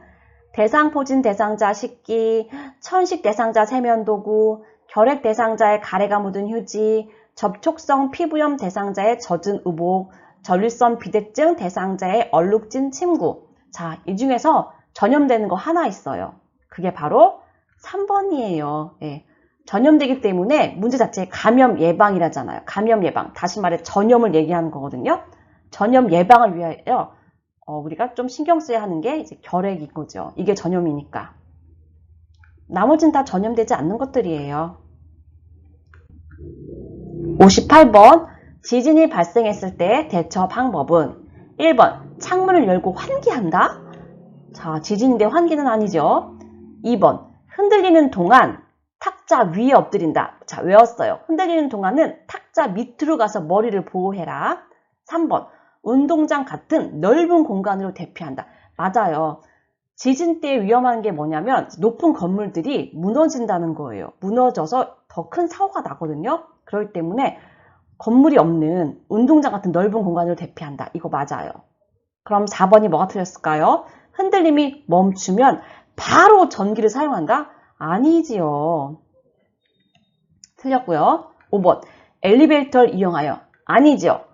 대상포진 대상자 식기, 천식 대상자 세면도구, 결핵 대상자의 가래가 묻은 휴지, 접촉성 피부염 대상자의 젖은 의복, 전립선 비대증 대상자의 얼룩진 침구. 자, 이 중에서 전염되는 거 하나 있어요. 그게 바로 3번이에요. 예. 전염되기 때문에 문제 자체에 감염 예방이라잖아요. 감염 예방. 다시 말해 전염을 얘기하는 거거든요. 전염 예방을 위하여 우리가 좀 신경 써야 하는 게 이제 결핵인 거죠. 이게 전염이니까. 나머지는 다 전염되지 않는 것들이에요. 58번. 지진이 발생했을 때 대처 방법은 1번 창문을 열고 환기한다. 자, 지진인데 환기는 아니죠. 2번 흔들리는 동안 탁자 위에 엎드린다. 자, 외웠어요. 흔들리는 동안은 탁자 밑으로 가서 머리를 보호해라. 3번 운동장 같은 넓은 공간으로 대피한다. 맞아요. 지진 때 위험한 게 뭐냐면 높은 건물들이 무너진다는 거예요. 무너져서 더 큰 사고가 나거든요. 그렇기 때문에 건물이 없는 운동장 같은 넓은 공간으로 대피한다. 이거 맞아요. 그럼 4번이 뭐가 틀렸을까요? 흔들림이 멈추면 바로 전기를 사용한다? 아니지요. 틀렸고요. 5번. 엘리베이터를 이용하여. 아니죠.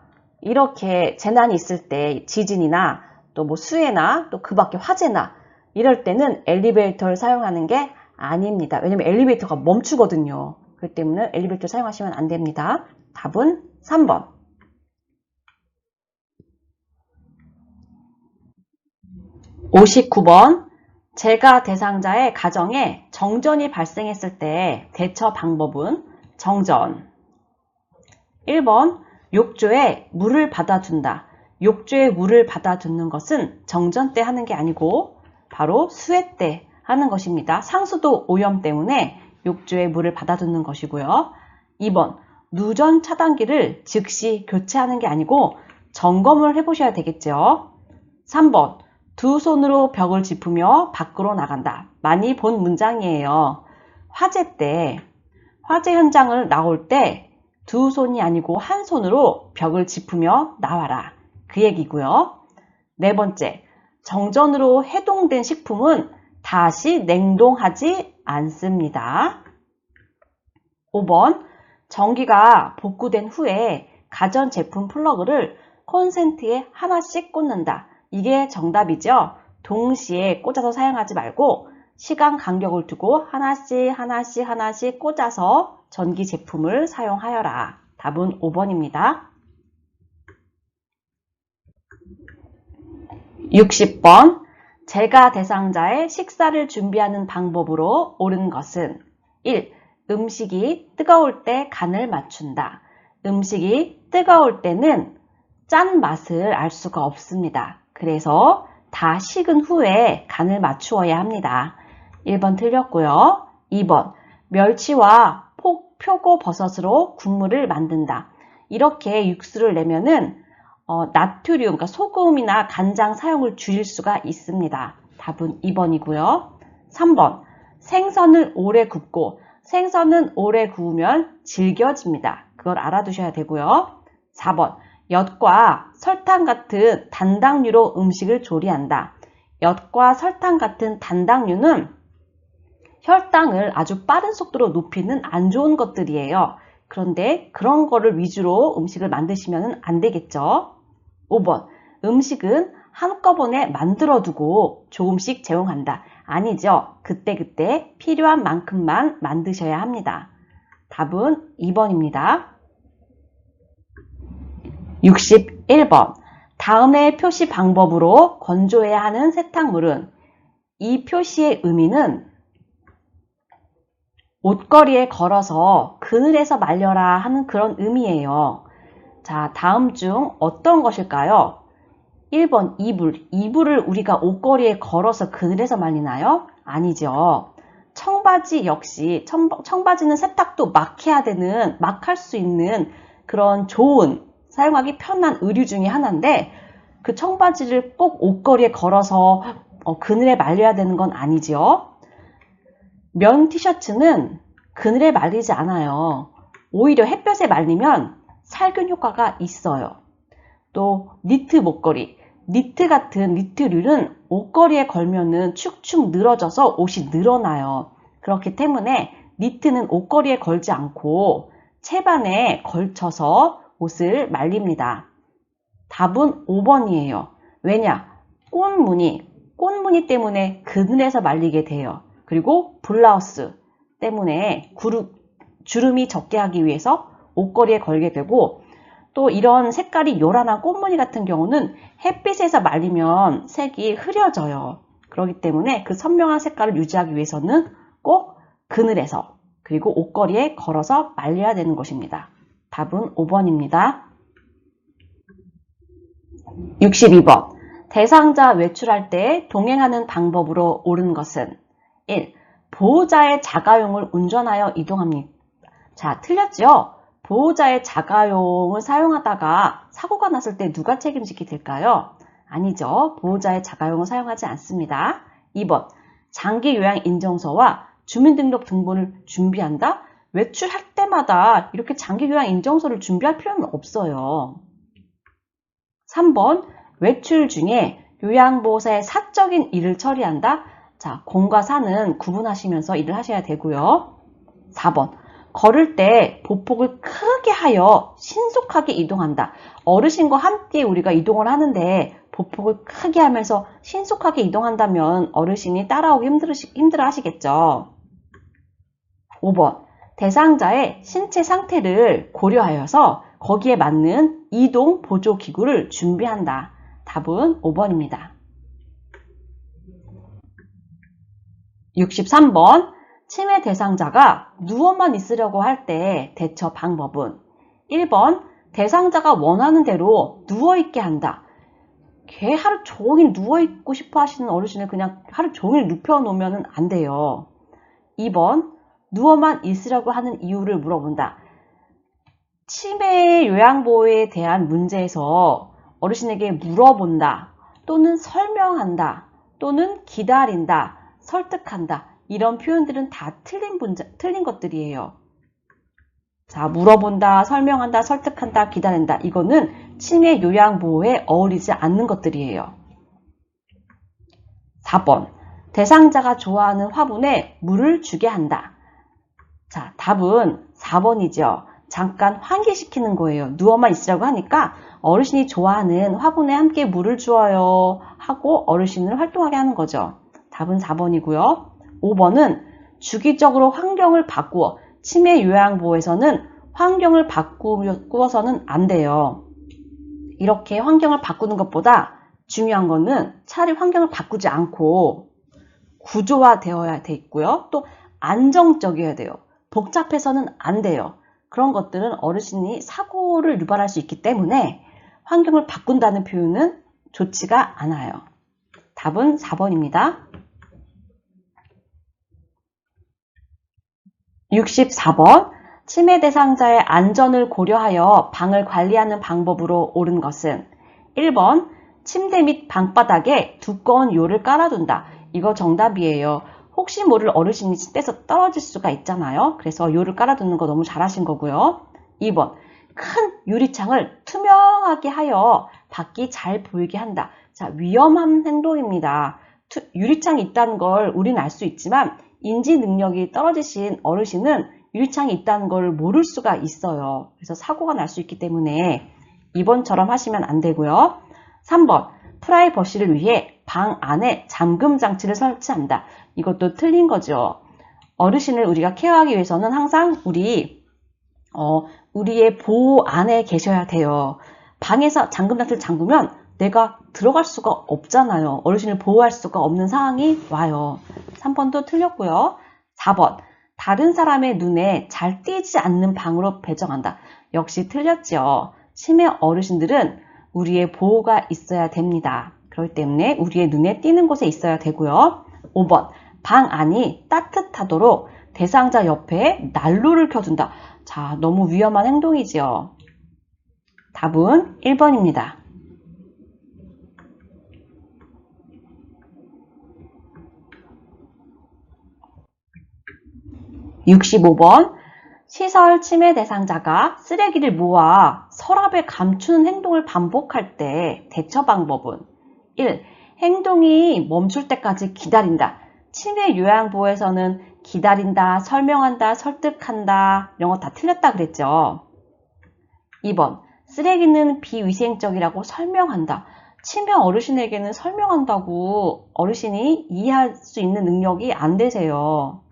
이렇게 재난이 있을 때 지진이나 또 뭐 수해나 또 그 밖에 화재나 이럴 때는 엘리베이터를 사용하는 게 아닙니다. 왜냐면 엘리베이터가 멈추거든요. 그렇기 때문에 엘리베이터 사용하시면 안 됩니다. 답은 3번. 59번. 재가 대상자의 가정에 정전이 발생했을 때 대처 방법은 정전. 1번. 욕조에 물을 받아둔다. 욕조에 물을 받아두는 것은 정전 때 하는 게 아니고 바로 수해 때 하는 것입니다. 상수도 오염 때문에 욕조에 물을 받아두는 것이고요. 2번. 누전 차단기를 즉시 교체하는 게 아니고 점검을 해보셔야 되겠죠. 3번. 두 손으로 벽을 짚으며 밖으로 나간다. 많이 본 문장이에요. 화재 때, 화재 현장을 나올 때 두 손이 아니고 한 손으로 벽을 짚으며 나와라. 그 얘기고요. 네 번째, 정전으로 해동된 식품은 다시 냉동하지 않습니다. 5번, 전기가 복구된 후에 가전제품 플러그를 콘센트에 하나씩 꽂는다. 이게 정답이죠. 동시에 꽂아서 사용하지 말고 시간 간격을 두고 하나씩 꽂아서 전기 제품을 사용하여라. 답은 5번입니다. 60번. 재가 대상자의 식사를 준비하는 방법으로 옳은 것은 1. 음식이 뜨거울 때 간을 맞춘다. 음식이 뜨거울 때는 짠 맛을 알 수가 없습니다. 그래서 다 식은 후에 간을 맞추어야 합니다. 1번 틀렸고요. 2번. 멸치와 표고버섯으로 국물을 만든다. 이렇게 육수를 내면은 나트륨, 그러니까 소금이나 간장 사용을 줄일 수가 있습니다. 답은 2번이고요. 3번. 생선을 오래 굽고 생선은 오래 구우면 질겨집니다. 그걸 알아두셔야 되고요. 4번. 엿과 설탕 같은 단당류로 음식을 조리한다. 엿과 설탕 같은 단당류는 혈당을 아주 빠른 속도로 높이는 안 좋은 것들이에요. 그런데 그런 거를 위주로 음식을 만드시면 안 되겠죠. 5번. 음식은 한꺼번에 만들어두고 조금씩 제공한다. 아니죠. 그때그때 필요한 만큼만 만드셔야 합니다. 답은 2번입니다. 61번. 다음의 표시 방법으로 건조해야 하는 세탁물은 이 표시의 의미는 옷걸이에 걸어서 그늘에서 말려라 하는 그런 의미예요. 자, 다음 중 어떤 것일까요? 1번 이불. 이불을 우리가 옷걸이에 걸어서 그늘에서 말리나요? 아니죠. 청바지 역시 청바지는 세탁도 막 해야 되는, 막 할 수 있는 그런 좋은 사용하기 편한 의류 중에 하나인데 그 청바지를 꼭 옷걸이에 걸어서 그늘에 말려야 되는 건 아니죠. 면 티셔츠는 그늘에 말리지 않아요. 오히려 햇볕에 말리면 살균 효과가 있어요. 또 니트 목걸이, 니트 같은 니트류는 옷걸이에 걸면은 축축 늘어져서 옷이 늘어나요. 그렇기 때문에 니트는 옷걸이에 걸지 않고 채반에 걸쳐서 옷을 말립니다. 답은 5번이에요. 왜냐? 꽃무늬 때문에 그늘에서 말리게 돼요. 그리고 블라우스 때문에 주름이 적게 하기 위해서 옷걸이에 걸게 되고 또 이런 색깔이 요란한 꽃무늬 같은 경우는 햇빛에서 말리면 색이 흐려져요. 그렇기 때문에 그 선명한 색깔을 유지하기 위해서는 꼭 그늘에서 그리고 옷걸이에 걸어서 말려야 되는 것입니다. 답은 5번입니다. 62번. 대상자 외출할 때 동행하는 방법으로 옳은 것은 1. 보호자의 자가용을 운전하여 이동합니다. 자, 틀렸죠? 보호자의 자가용을 사용하다가 사고가 났을 때 누가 책임지게 될까요? 아니죠. 보호자의 자가용을 사용하지 않습니다. 2번. 장기 요양 인정서와 주민등록 등본을 준비한다? 외출할 때마다 이렇게 장기 요양 인정서를 준비할 필요는 없어요. 3번. 외출 중에 요양보호사의 사적인 일을 처리한다? 자, 공과 사는 구분하시면서 일을 하셔야 되고요. 4번. 걸을 때 보폭을 크게 하여 신속하게 이동한다. 어르신과 함께 우리가 이동을 하는데 보폭을 크게 하면서 신속하게 이동한다면 어르신이 따라오기 힘들어 하시겠죠. 5번. 대상자의 신체 상태를 고려하여서 거기에 맞는 이동 보조 기구를 준비한다. 답은 5번입니다. 63번. 치매 대상자가 누워만 있으려고 할 때 대처 방법은 1번. 대상자가 원하는 대로 누워있게 한다. 걔 하루 종일 누워있고 싶어 하시는 어르신을 그냥 하루 종일 눕혀놓으면 안 돼요. 2번. 누워만 있으려고 하는 이유를 물어본다. 치매 요양보호에 대한 문제에서 어르신에게 물어본다, 또는 설명한다, 또는 기다린다, 설득한다. 이런 표현들은 다 틀린 것들이에요. 자, 물어본다, 설명한다, 설득한다, 기다린다. 이거는 치매 요양보호에 어울리지 않는 것들이에요. 4번. 대상자가 좋아하는 화분에 물을 주게 한다. 자, 답은 4번이죠. 잠깐 환기시키는 거예요. 누워만 있으라고 하니까 어르신이 좋아하는 화분에 함께 물을 주어요 하고 어르신을 활동하게 하는 거죠. 답은 4번이고요. 5번은 주기적으로 환경을 바꾸어. 치매 요양보호에서는 환경을 바꾸어서는 안 돼요. 이렇게 환경을 바꾸는 것보다 중요한 거는 차라리 환경을 바꾸지 않고 구조화되어야 돼 있고요. 또 안정적이어야 돼요. 복잡해서는 안 돼요. 그런 것들은 어르신이 사고를 유발할 수 있기 때문에 환경을 바꾼다는 표현은 좋지가 않아요. 답은 4번입니다. 64번. 치매 대상자의 안전을 고려하여 방을 관리하는 방법으로 옳은 것은 1번. 침대 및 방바닥에 두꺼운 요를 깔아둔다. 이거 정답이에요. 혹시 모를 어르신이 침대에서 떨어질 수가 있잖아요. 그래서 요를 깔아두는 거 너무 잘하신 거고요. 2번. 큰 유리창을 투명하게 하여 밖이 잘 보이게 한다. 자, 위험한 행동입니다. 유리창이 있다는 걸 우리는 알 수 있지만 인지 능력이 떨어지신 어르신은 유리창이 있다는 걸 모를 수가 있어요. 그래서 사고가 날 수 있기 때문에 2번처럼 하시면 안 되고요. 3번. 프라이버시를 위해 방 안에 잠금 장치를 설치한다. 이것도 틀린 거죠. 어르신을 우리가 케어하기 위해서는 항상 우리의 보호 안에 계셔야 돼요. 방에서 잠금 장치를 잠그면 내가 들어갈 수가 없잖아요. 어르신을 보호할 수가 없는 상황이 와요. 3번도 틀렸고요. 4번. 다른 사람의 눈에 잘 띄지 않는 방으로 배정한다. 역시 틀렸죠. 치매 어르신들은 우리의 보호가 있어야 됩니다. 그렇기 때문에 우리의 눈에 띄는 곳에 있어야 되고요. 5번. 방 안이 따뜻하도록 대상자 옆에 난로를 켜둔다. 자, 너무 위험한 행동이지요. 답은 1번입니다. 65번. 시설 치매 대상자가 쓰레기를 모아 서랍에 감추는 행동을 반복할 때 대처 방법은 1. 행동이 멈출 때까지 기다린다. 치매 요양보호에서는 기다린다, 설명한다, 설득한다 이런 거 다 틀렸다 그랬죠. 2번. 쓰레기는 비위생적이라고 설명한다. 치매 어르신에게는 설명한다고 어르신이 이해할 수 있는 능력이 안 되세요.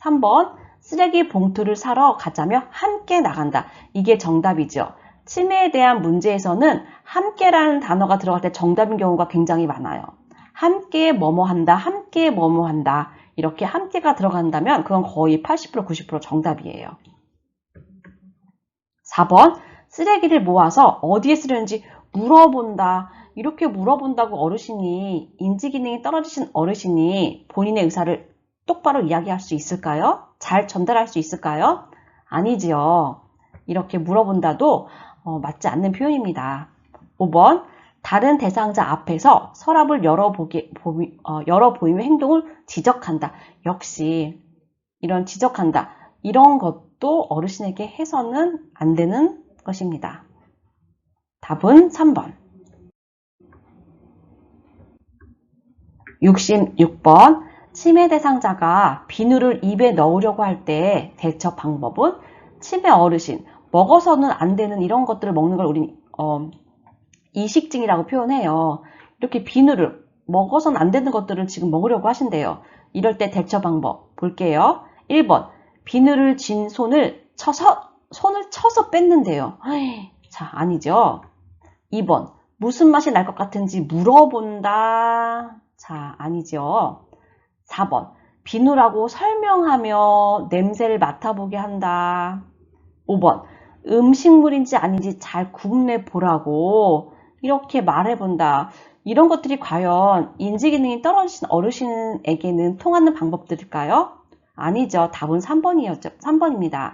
3번. 쓰레기 봉투를 사러 가자며 함께 나간다. 이게 정답이죠. 치매에 대한 문제에서는 함께라는 단어가 들어갈 때 정답인 경우가 굉장히 많아요. 함께 뭐뭐 한다, 함께 뭐뭐 한다. 이렇게 함께가 들어간다면 그건 거의 80% 90% 정답이에요. 4번. 쓰레기를 모아서 어디에 쓰려는지 물어본다. 이렇게 물어본다고 어르신이 인지기능이 떨어지신 어르신이 본인의 의사를 똑바로 이야기할 수 있을까요? 잘 전달할 수 있을까요? 아니지요. 이렇게 물어본다도 맞지 않는 표현입니다. 5번. 다른 대상자 앞에서 서랍을 열어 보이며 행동을 지적한다. 역시 이런 지적한다. 이런 것도 어르신에게 해서는 안 되는 것입니다. 답은 3번. 66번. 치매 대상자가 비누를 입에 넣으려고 할 때 대처 방법은 치매 어르신, 먹어서는 안 되는 이런 것들을 먹는 걸 우리 이식증이라고 표현해요. 이렇게 비누를 먹어서는 안 되는 것들을 지금 먹으려고 하신대요. 이럴 때 대처 방법 볼게요. 1번 비누를 쥔 손을 쳐서 뺐는데요. 자, 아니죠. 2번 무슨 맛이 날 것 같은지 물어본다. 자, 아니죠. 4번 비누라고 설명하며 냄새를 맡아보게 한다. 5번 음식물인지 아닌지 잘 구분해 보라고 이렇게 말해본다. 이런 것들이 과연 인지기능이 떨어지신 어르신에게는 통하는 방법들일까요? 아니죠. 답은 3번이었죠. 3번입니다.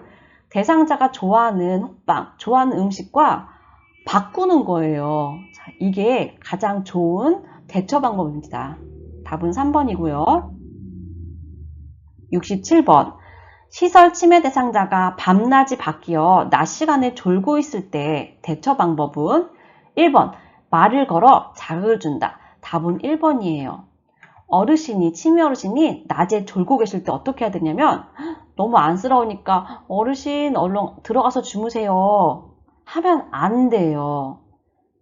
대상자가 좋아하는 호빵, 좋아하는 음식과 바꾸는 거예요. 자, 이게 가장 좋은 대처 방법입니다. 답은 3번이고요. 67번. 시설 치매 대상자가 밤낮이 바뀌어 낮 시간에 졸고 있을 때 대처 방법은 1번. 말을 걸어 자극을 준다. 답은 1번이에요. 치매 어르신이 낮에 졸고 계실 때 어떻게 해야 되냐면 너무 안쓰러우니까 어르신 얼른 들어가서 주무세요 하면 안 돼요.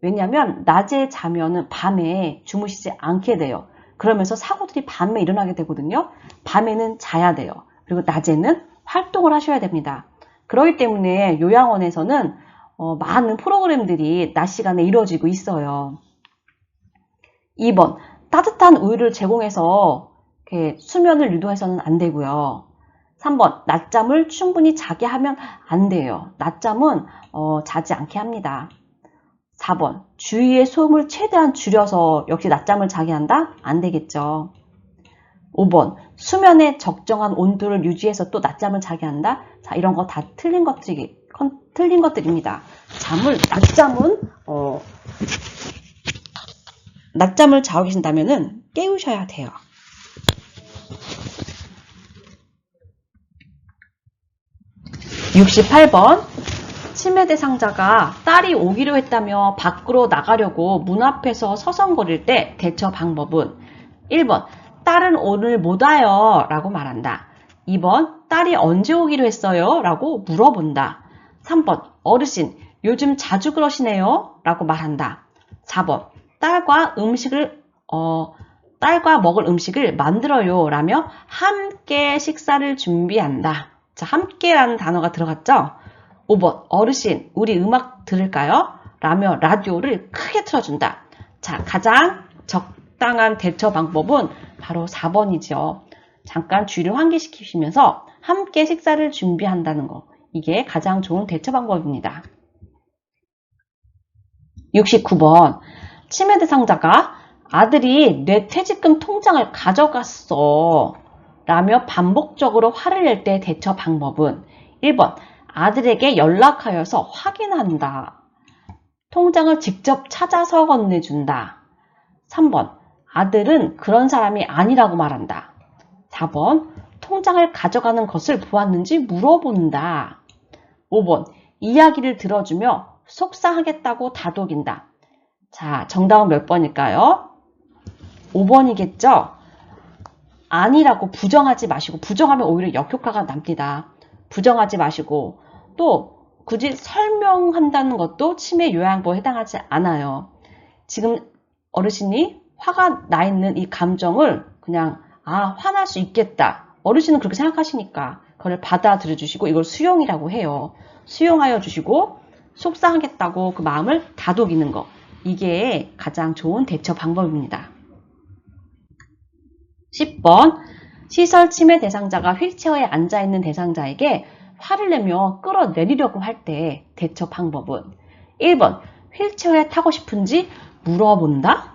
왜냐면 낮에 자면은 밤에 주무시지 않게 돼요. 그러면서 사고들이 밤에 일어나게 되거든요. 밤에는 자야 돼요. 그리고 낮에는 활동을 하셔야 됩니다. 그렇기 때문에 요양원에서는 많은 프로그램들이 낮 시간에 이루어지고 있어요. 2번, 따뜻한 우유를 제공해서 수면을 유도해서는 안 되고요. 3번, 낮잠을 충분히 자게 하면 안 돼요. 낮잠은 자지 않게 합니다. 4번, 주위의 소음을 최대한 줄여서 역시 낮잠을 자게 한다? 안 되겠죠. 5번, 수면의 적정한 온도를 유지해서 또 낮잠을 자게 한다? 자, 이런 거 다 틀린 것들입니다. 낮잠을 자고 계신다면은 깨우셔야 돼요. 68번. 치매 대상자가 딸이 오기로 했다며 밖으로 나가려고 문 앞에서 서성거릴 때 대처 방법은 1번. 딸은 오늘 못 와요 라고 말한다. 2번. 딸이 언제 오기로 했어요? 라고 물어본다. 3번. 어르신 요즘 자주 그러시네요 라고 말한다. 4번. 딸과 먹을 음식을 만들어요 라며 함께 식사를 준비한다. 자, 함께라는 단어가 들어갔죠? 5번. 어르신 우리 음악 들을까요? 라며 라디오를 크게 틀어준다. 자, 가장 적당한 대처 방법은 바로 4번이죠. 잠깐 주의를 환기시키시면서 함께 식사를 준비한다는 거. 이게 가장 좋은 대처 방법입니다. 69번. 치매 대상자가 아들이 뇌퇴직금 통장을 가져갔어 라며 반복적으로 화를 낼 때 대처 방법은 1번. 아들에게 연락하여서 확인한다. 통장을 직접 찾아서 건네준다. 3번. 아들은 그런 사람이 아니라고 말한다. 4번. 통장을 가져가는 것을 보았는지 물어본다. 5번. 이야기를 들어주며 속상하겠다고 다독인다. 자, 정답은 몇 번일까요? 5번이겠죠? 아니라고 부정하지 마시고, 부정하면 오히려 역효과가 납니다. 부정하지 마시고, 또 굳이 설명한다는 것도 치매 요양보호에 해당하지 않아요. 지금 어르신이 화가 나 있는 이 감정을 그냥 화날 수 있겠다. 어르신은 그렇게 생각하시니까 그걸 받아들여 주시고 이걸 수용이라고 해요. 수용하여 주시고 속상하겠다고 그 마음을 다독이는 거. 이게 가장 좋은 대처 방법입니다. 10번. 시설 치매 대상자가 휠체어에 앉아있는 대상자에게 화를 내며 끌어내리려고 할 때 대처 방법은 1번. 휠체어에 타고 싶은지 물어본다.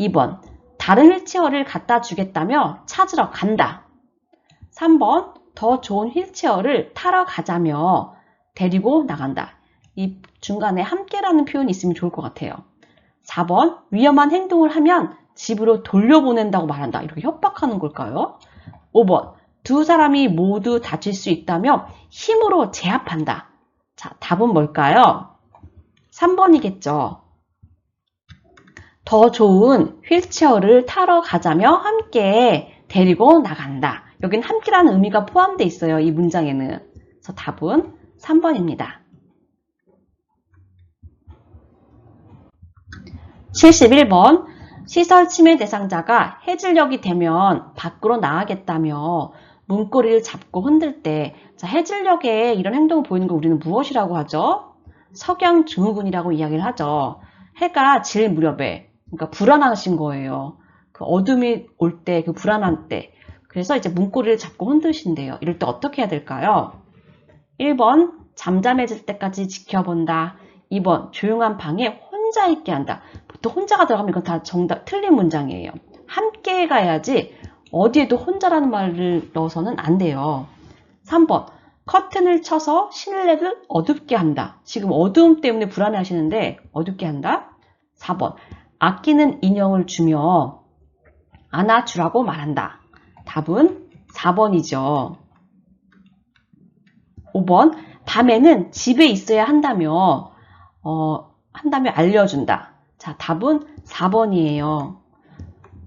2번. 다른 휠체어를 갖다 주겠다며 찾으러 간다. 3번. 더 좋은 휠체어를 타러 가자며 데리고 나간다. 이 중간에 함께라는 표현이 있으면 좋을 것 같아요. 4번. 위험한 행동을 하면 집으로 돌려보낸다고 말한다. 이렇게 협박하는 걸까요? 5번. 두 사람이 모두 다칠 수 있다며 힘으로 제압한다. 자, 답은 뭘까요? 3번이겠죠. 더 좋은 휠체어를 타러 가자며 함께 데리고 나간다. 여긴 함께라는 의미가 포함되어 있어요. 이 문장에는. 그래서 답은 3번입니다. 71번. 시설 침해 대상자가 해질녘이 되면 밖으로 나가겠다며 문고리를 잡고 흔들 때, 자, 해질녘에 이런 행동을 보이는 걸 우리는 무엇이라고 하죠? 석양증후군이라고 이야기를 하죠. 해가 질 무렵에, 그러니까 불안하신 거예요. 그 어둠이 올 때, 그 불안한 때. 그래서 이제 문고리를 잡고 흔드신대요. 이럴 때 어떻게 해야 될까요? 1번, 잠잠해질 때까지 지켜본다. 2번, 조용한 방에 혼자 있게 한다. 보통 혼자가 들어가면 이건 다 정답, 틀린 문장이에요. 함께 가야지 어디에도 혼자라는 말을 넣어서는 안 돼요. 3번, 커튼을 쳐서 실내를 어둡게 한다. 지금 어두움 때문에 불안해 하시는데 어둡게 한다. 4번, 아끼는 인형을 주며 안아주라고 말한다. 답은 4번이죠. 5번, 밤에는 집에 있어야 한다며 알려준다. 자, 답은 4번이에요.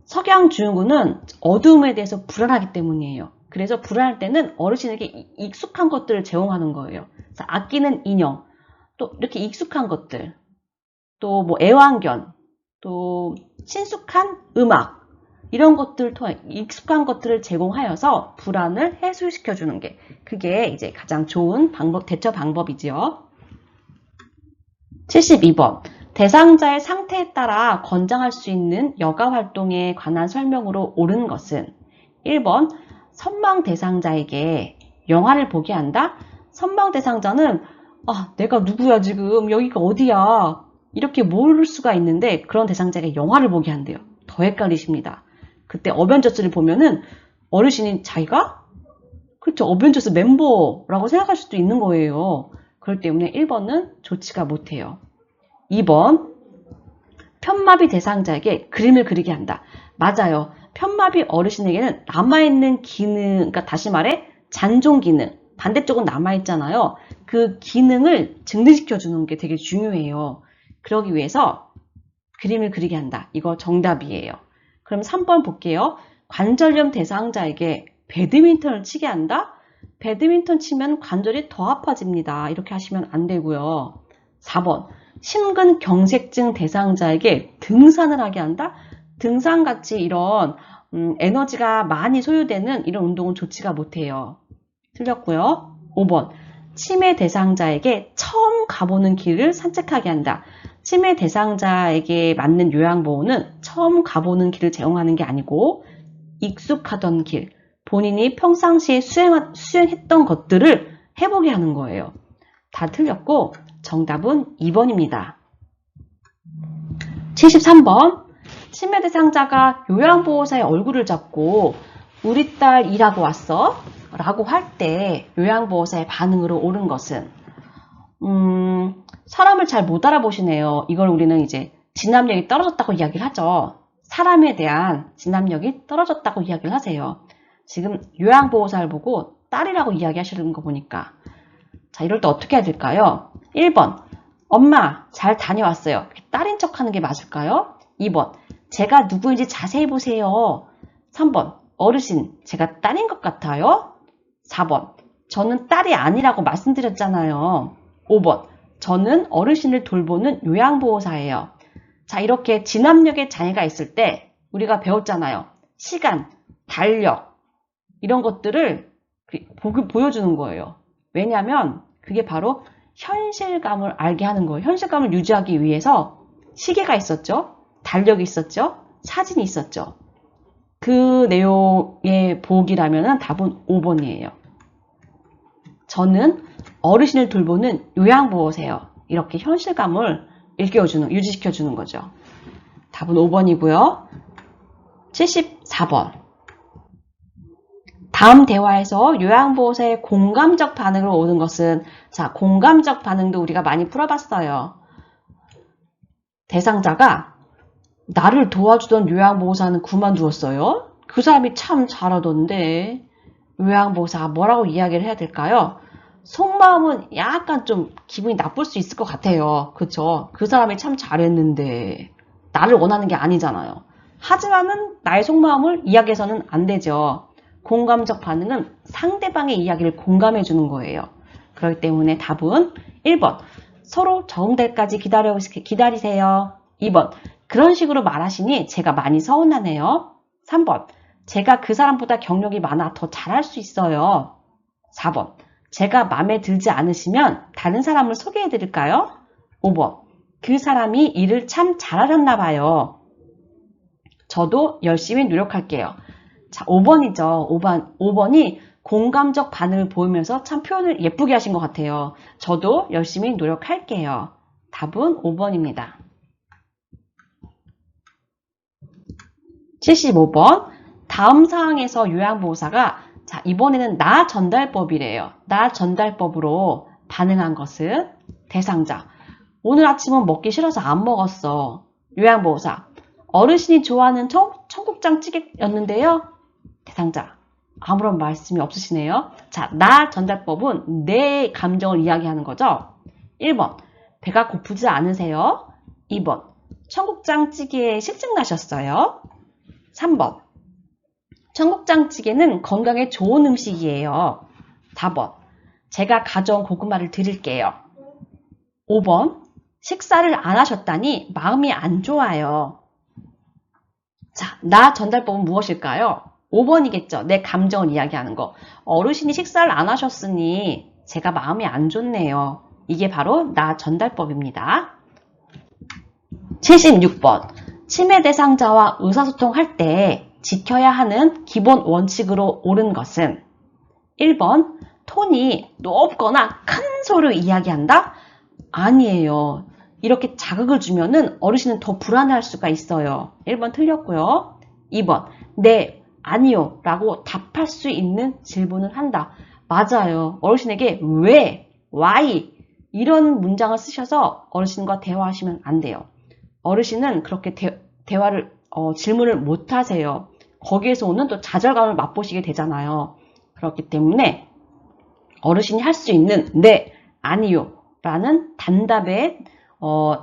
석양증후군은 어두움에 대해서 불안하기 때문이에요. 그래서 불안할 때는 어르신에게 익숙한 것들을 제공하는 거예요. 자, 아끼는 인형, 또 이렇게 익숙한 것들, 또 뭐 애완견, 또 친숙한 음악, 이런 것들을 통해 익숙한 것들을 제공하여서 불안을 해소시켜주는 게 그게 이제 가장 좋은 대처 방법이지요. 72번. 대상자의 상태에 따라 권장할 수 있는 여가 활동에 관한 설명으로 옳은 것은 1번. 선망 대상자에게 영화를 보게 한다. 선망 대상자는 내가 누구야 지금 여기가 어디야 이렇게 모를 수가 있는데 그런 대상자에게 영화를 보게 한대요. 더 헷갈리십니다. 그때 어벤져스를 보면은 어르신이 자기가? 그렇죠. 어벤져스 멤버라고 생각할 수도 있는 거예요. 그렇기 때문에 1번은 좋지가 못해요. 2번, 편마비 대상자에게 그림을 그리게 한다. 맞아요. 편마비 어르신에게는 남아있는 기능, 그러니까 다시 말해 잔존 기능, 반대쪽은 남아있잖아요. 그 기능을 증대시켜주는 게 되게 중요해요. 그러기 위해서 그림을 그리게 한다. 이거 정답이에요. 그럼 3번 볼게요. 관절염 대상자에게 배드민턴을 치게 한다? 배드민턴 치면 관절이 더 아파집니다. 이렇게 하시면 안 되고요. 4번. 심근경색증 대상자에게 등산을 하게 한다? 등산같이 이런 에너지가 많이 소요되는 이런 운동은 좋지가 못해요. 틀렸고요. 5번. 치매 대상자에게 처음 가보는 길을 산책하게 한다. 치매 대상자에게 맞는 요양보호는 처음 가보는 길을 제공하는 게 아니고 익숙하던 길, 본인이 평상시에 수행했던 것들을 해보게 하는 거예요. 다 틀렸고 정답은 2번입니다. 73번. 치매 대상자가 요양보호사의 얼굴을 잡고 우리 딸 일하고 왔어? 라고 할 때 요양보호사의 반응으로 옳은 것은 사람을 잘 못 알아보시네요. 이걸 우리는 이제 진압력이 떨어졌다고 이야기를 하죠. 사람에 대한 진압력이 떨어졌다고 이야기를 하세요. 지금 요양보호사를 보고 딸이라고 이야기하시는 거 보니까 자, 이럴 때 어떻게 해야 될까요? 1번, 엄마 잘 다녀왔어요. 딸인 척 하는 게 맞을까요? 2번, 제가 누구인지 자세히 보세요. 3번, 어르신 제가 딸인 것 같아요. 4번, 저는 딸이 아니라고 말씀드렸잖아요. 5번, 저는 어르신을 돌보는 요양보호사예요. 자, 이렇게 진압력에 장애가 있을 때 우리가 배웠잖아요. 시간, 달력 이런 것들을 보여주는 거예요. 왜냐하면 그게 바로 현실감을 알게 하는 거예요. 현실감을 유지하기 위해서 시계가 있었죠. 달력이 있었죠. 사진이 있었죠. 그 내용의 보기라면 답은 5번이에요. 저는 어르신을 돌보는 요양보호사예요. 이렇게 현실감을 유지시켜주는 거죠. 답은 5번이고요. 74번. 다음 대화에서 요양보호사의 공감적 반응을 오는 것은 자, 공감적 반응도 우리가 많이 풀어봤어요. 대상자가 나를 도와주던 요양보호사는 그만두었어요. 그 사람이 참 잘하던데 요양보호사가 뭐라고 이야기를 해야 될까요? 속마음은 약간 좀 기분이 나쁠 수 있을 것 같아요. 그쵸? 그 사람이 참 잘했는데 나를 원하는 게 아니잖아요. 하지만은 나의 속마음을 이야기해서는 안 되죠. 공감적 반응은 상대방의 이야기를 공감해 주는 거예요. 그렇기 때문에 답은 1번 서로 적응될 때까지 기다리세요. 2번 그런 식으로 말하시니 제가 많이 서운하네요. 3번 제가 그 사람보다 경력이 많아 더 잘할 수 있어요. 4번 제가 마음에 들지 않으시면 다른 사람을 소개해 드릴까요? 5번 그 사람이 일을 참 잘하셨나 봐요. 저도 열심히 노력할게요. 자, 5번이죠. 5번이 공감적 반응을 보이면서 참 표현을 예쁘게 하신 것 같아요. 저도 열심히 노력할게요. 답은 5번입니다. 75번 다음 사항에서 요양보호사가 자 이번에는 나 전달법이래요. 나 전달법으로 반응한 것은 대상자 오늘 아침은 먹기 싫어서 안 먹었어. 요양보호사 어르신이 좋아하는 청국장 찌개였는데요. 대상자 아무런 말씀이 없으시네요. 자, 나 전달법은 내 감정을 이야기하는 거죠. 1번 배가 고프지 않으세요? 2번 청국장찌개에 실증 나셨어요? 3번 청국장찌개는 건강에 좋은 음식이에요. 4번 제가 가져온 고구마를 드릴게요. 5번 식사를 안 하셨다니 마음이 안 좋아요. 자, 나 전달법은 무엇일까요? 5번이겠죠. 내 감정을 이야기하는 거. 어르신이 식사를 안 하셨으니 제가 마음이 안 좋네요. 이게 바로 나 전달법입니다. 76번. 치매 대상자와 의사소통할 때 지켜야 하는 기본 원칙으로 옳은 것은 1번. 톤이 높거나 큰 소리로 이야기한다? 아니에요. 이렇게 자극을 주면은 어르신은 더 불안해할 수가 있어요. 1번 틀렸고요. 2번. 네, 아니요 라고 답할 수 있는 질문을 한다. 맞아요. 어르신에게 왜, why 이런 문장을 쓰셔서 어르신과 대화하시면 안 돼요. 어르신은 그렇게 질문을 못 하세요. 거기에서 오는 또 좌절감을 맛보시게 되잖아요. 그렇기 때문에 어르신이 할 수 있는 네, 아니요 라는 단답에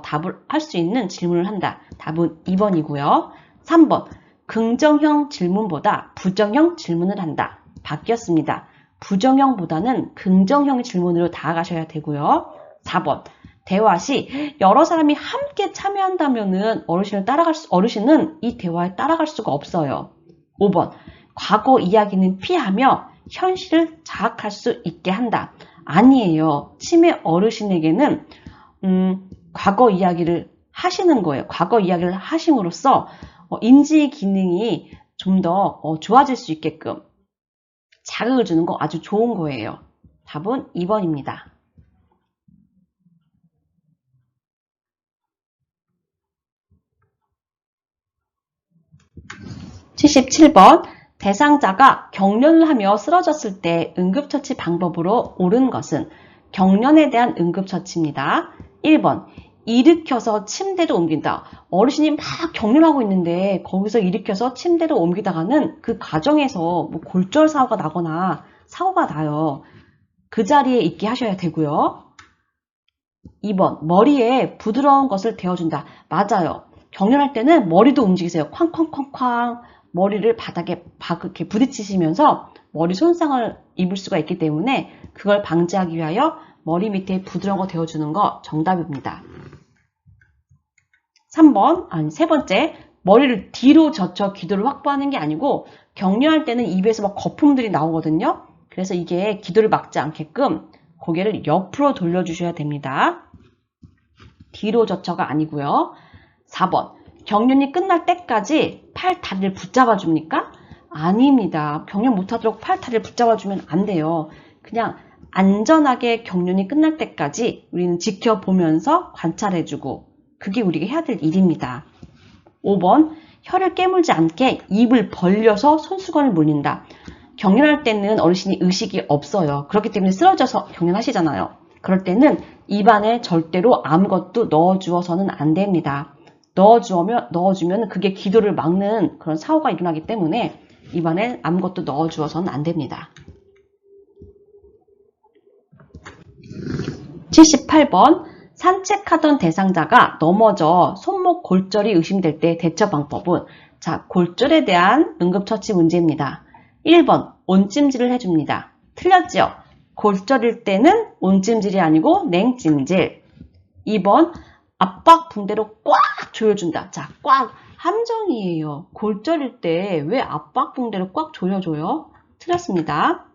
답을 할 수 있는 질문을 한다. 답은 2번이고요. 3번. 긍정형 질문보다 부정형 질문을 한다. 바뀌었습니다. 부정형보다는 긍정형 질문으로 다가가셔야 되고요. 4번. 대화 시 여러 사람이 함께 참여한다면은 어르신은 이 대화에 따라갈 수가 없어요. 5번. 과거 이야기는 피하며 현실을 자학할 수 있게 한다. 아니에요. 치매 어르신에게는 과거 이야기를 하시는 거예요. 과거 이야기를 하심으로써 인지 기능이 좀 더 좋아질 수 있게끔 자극을 주는 거 아주 좋은 거예요. 답은 2번입니다. 77번. 대상자가 경련을 하며 쓰러졌을 때 응급처치 방법으로 옳은 것은 경련에 대한 응급처치입니다. 1번. 일으켜서 침대로 옮긴다. 어르신이 막 경련하고 있는데 거기서 일으켜서 침대로 옮기다가는 그 과정에서 뭐 골절 사고가 나거나 사고가 나요. 그 자리에 있게 하셔야 되고요. 2번. 머리에 부드러운 것을 대어준다. 맞아요. 경련할 때는 머리도 움직이세요. 쾅쾅쾅쾅 머리를 바닥에 이렇게 부딪히시면서 머리 손상을 입을 수가 있기 때문에 그걸 방지하기 위하여 머리 밑에 부드러운 거 대어주는 거 정답입니다. 3번, 세 번째, 머리를 뒤로 젖혀 기도를 확보하는 게 아니고 경련할 때는 입에서 막 거품들이 나오거든요. 그래서 이게 기도를 막지 않게끔 고개를 옆으로 돌려주셔야 됩니다. 뒤로 젖혀가 아니고요. 4번, 경련이 끝날 때까지 팔 다리를 붙잡아 줍니까? 아닙니다. 경련 못하도록 팔 다리를 붙잡아 주면 안 돼요. 그냥 안전하게 경련이 끝날 때까지 우리는 지켜보면서 관찰해주고 그게 우리가 해야 될 일입니다. 5번, 혀를 깨물지 않게 입을 벌려서 손수건을 물린다. 경련할 때는 어르신이 의식이 없어요. 그렇기 때문에 쓰러져서 경련하시잖아요. 그럴 때는 입안에 절대로 아무것도 넣어주어서는 안 됩니다. 넣어주면 그게 기도를 막는 그런 사고가 일어나기 때문에 입안에 아무것도 넣어주어서는 안 됩니다. 78번. 산책하던 대상자가 넘어져 손목 골절이 의심될 때 대처 방법은 자, 골절에 대한 응급처치 문제입니다. 1번, 온찜질을 해줍니다. 틀렸죠? 골절일 때는 온찜질이 아니고 냉찜질. 2번, 압박 붕대로 꽉 조여준다. 자, 꽉 함정이에요. 골절일 때 왜 압박 붕대로 꽉 조여줘요? 틀렸습니다.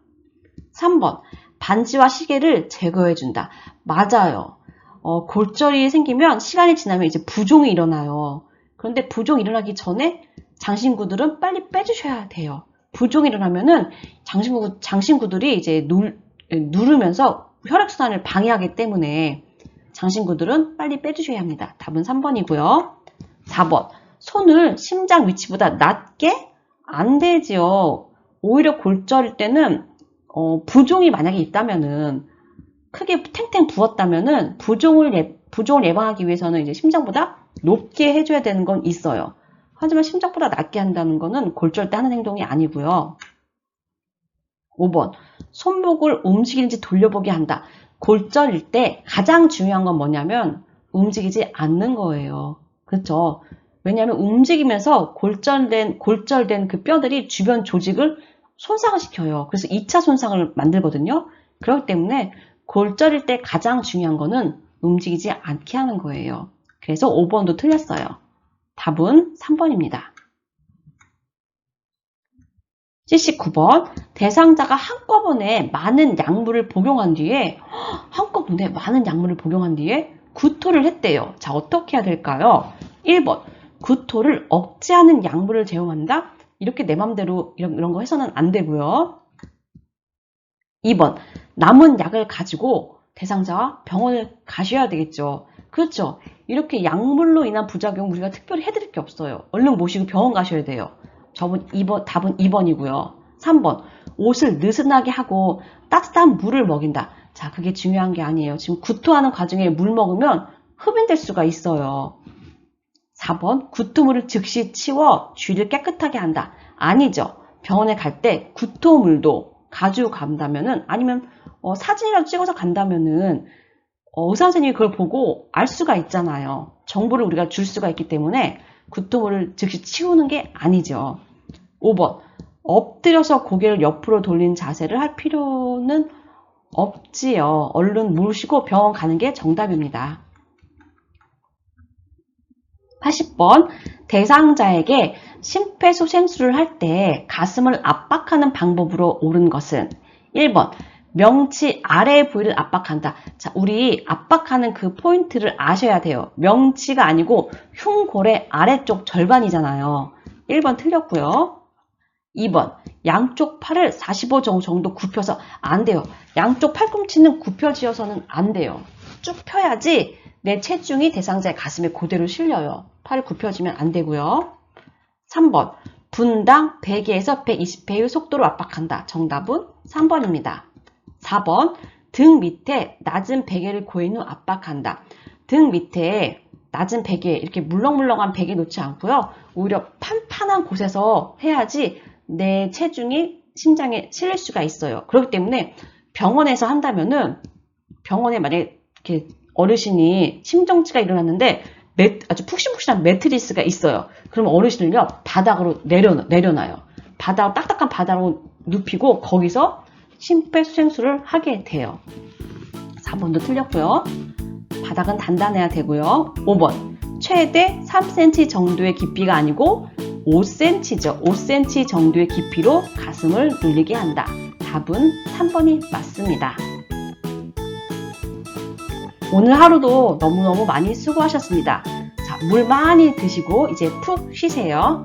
3번, 반지와 시계를 제거해준다. 맞아요. 골절이 생기면 시간이 지나면 이제 부종이 일어나요. 그런데 부종이 일어나기 전에 장신구들은 빨리 빼주셔야 돼요. 부종이 일어나면은 장신구들이 이제 누르면서 혈액순환을 방해하기 때문에 장신구들은 빨리 빼주셔야 합니다. 답은 3번이고요. 4번, 손을 심장 위치보다 낮게? 안 되지요. 오히려 골절일 때는 부종이 만약에 있다면은 크게 탱탱 부었다면은 부종을 예방하기 위해서는 이제 심장보다 높게 해줘야 되는 건 있어요. 하지만 심장보다 낮게 한다는 거는 골절 때 하는 행동이 아니고요. 5번, 손목을 움직이는지 돌려보게 한다. 골절일 때 가장 중요한 건 뭐냐면 움직이지 않는 거예요. 그렇죠? 왜냐하면 움직이면서 골절된 그 뼈들이 주변 조직을 손상을 시켜요. 그래서 2차 손상을 만들거든요. 그렇기 때문에 골절일 때 가장 중요한 거는 움직이지 않게 하는 거예요. 그래서 5번도 틀렸어요. 답은 3번입니다. 79번, 대상자가 한꺼번에 많은 약물을 복용한 뒤에 구토를 했대요. 자, 어떻게 해야 될까요? 1번, 구토를 억제하는 약물을 제공한다? 이렇게 내 맘대로 이런 거 해서는 안 되고요. 2번, 남은 약을 가지고 대상자와 병원을 가셔야 되겠죠. 그렇죠. 이렇게 약물로 인한 부작용 우리가 특별히 해드릴 게 없어요. 얼른 모시고 병원 가셔야 돼요. 답은 2번이고요. 3번, 옷을 느슨하게 하고 따뜻한 물을 먹인다. 자, 그게 중요한 게 아니에요. 지금 구토하는 과정에 물 먹으면 흡인될 수가 있어요. 4번, 구토물을 즉시 치워 주위를 깨끗하게 한다. 아니죠. 병원에 갈 때 구토물도 가지고 간다면은, 아니면 사진이라도 찍어서 간다면은 의사 선생님이 그걸 보고 알 수가 있잖아요. 정보를 우리가 줄 수가 있기 때문에 구토물을 즉시 치우는 게 아니죠. 5번, 엎드려서 고개를 옆으로 돌린 자세를 할 필요는 없지요. 얼른 모시고 병원 가는 게 정답입니다. 80번, 대상자에게 심폐소생술을 할 때 가슴을 압박하는 방법으로 옳은 것은 1번, 명치 아래 부위를 압박한다. 자, 우리 압박하는 그 포인트를 아셔야 돼요. 명치가 아니고 흉골의 아래쪽 절반이잖아요. 1번 틀렸고요. 2번, 양쪽 팔을 45도 정도 굽혀서 안 돼요. 양쪽 팔꿈치는 굽혀지어서는 안 돼요. 쭉 펴야지 내 체중이 대상자의 가슴에 그대로 실려요. 팔을 굽혀지면 안 되고요. 3번, 분당 100에서 120회의 속도로 압박한다. 정답은 3번입니다. 4번, 등 밑에 낮은 베개를 고인 후 압박한다. 등 밑에 낮은 베개, 이렇게 물렁물렁한 베개 놓지 않고요. 오히려 판판한 곳에서 해야지 내 체중이 심장에 실릴 수가 있어요. 그렇기 때문에 병원에서 한다면은, 병원에 만약에 이렇게 어르신이 심정지가 일어났는데 아주 푹신푹신한 매트리스가 있어요. 그러면 어르신을요, 바닥으로 내려놔요. 딱딱한 바닥으로 눕히고 거기서 심폐소생술을 하게 돼요. 4번도 틀렸고요. 바닥은 단단해야 되고요. 5번, 최대 3cm 정도의 깊이가 아니고 5cm죠. 5cm 정도의 깊이로 가슴을 눌리게 한다. 답은 3번이 맞습니다. 오늘 하루도 너무너무 많이 수고하셨습니다. 자, 물 많이 드시고 이제 푹 쉬세요.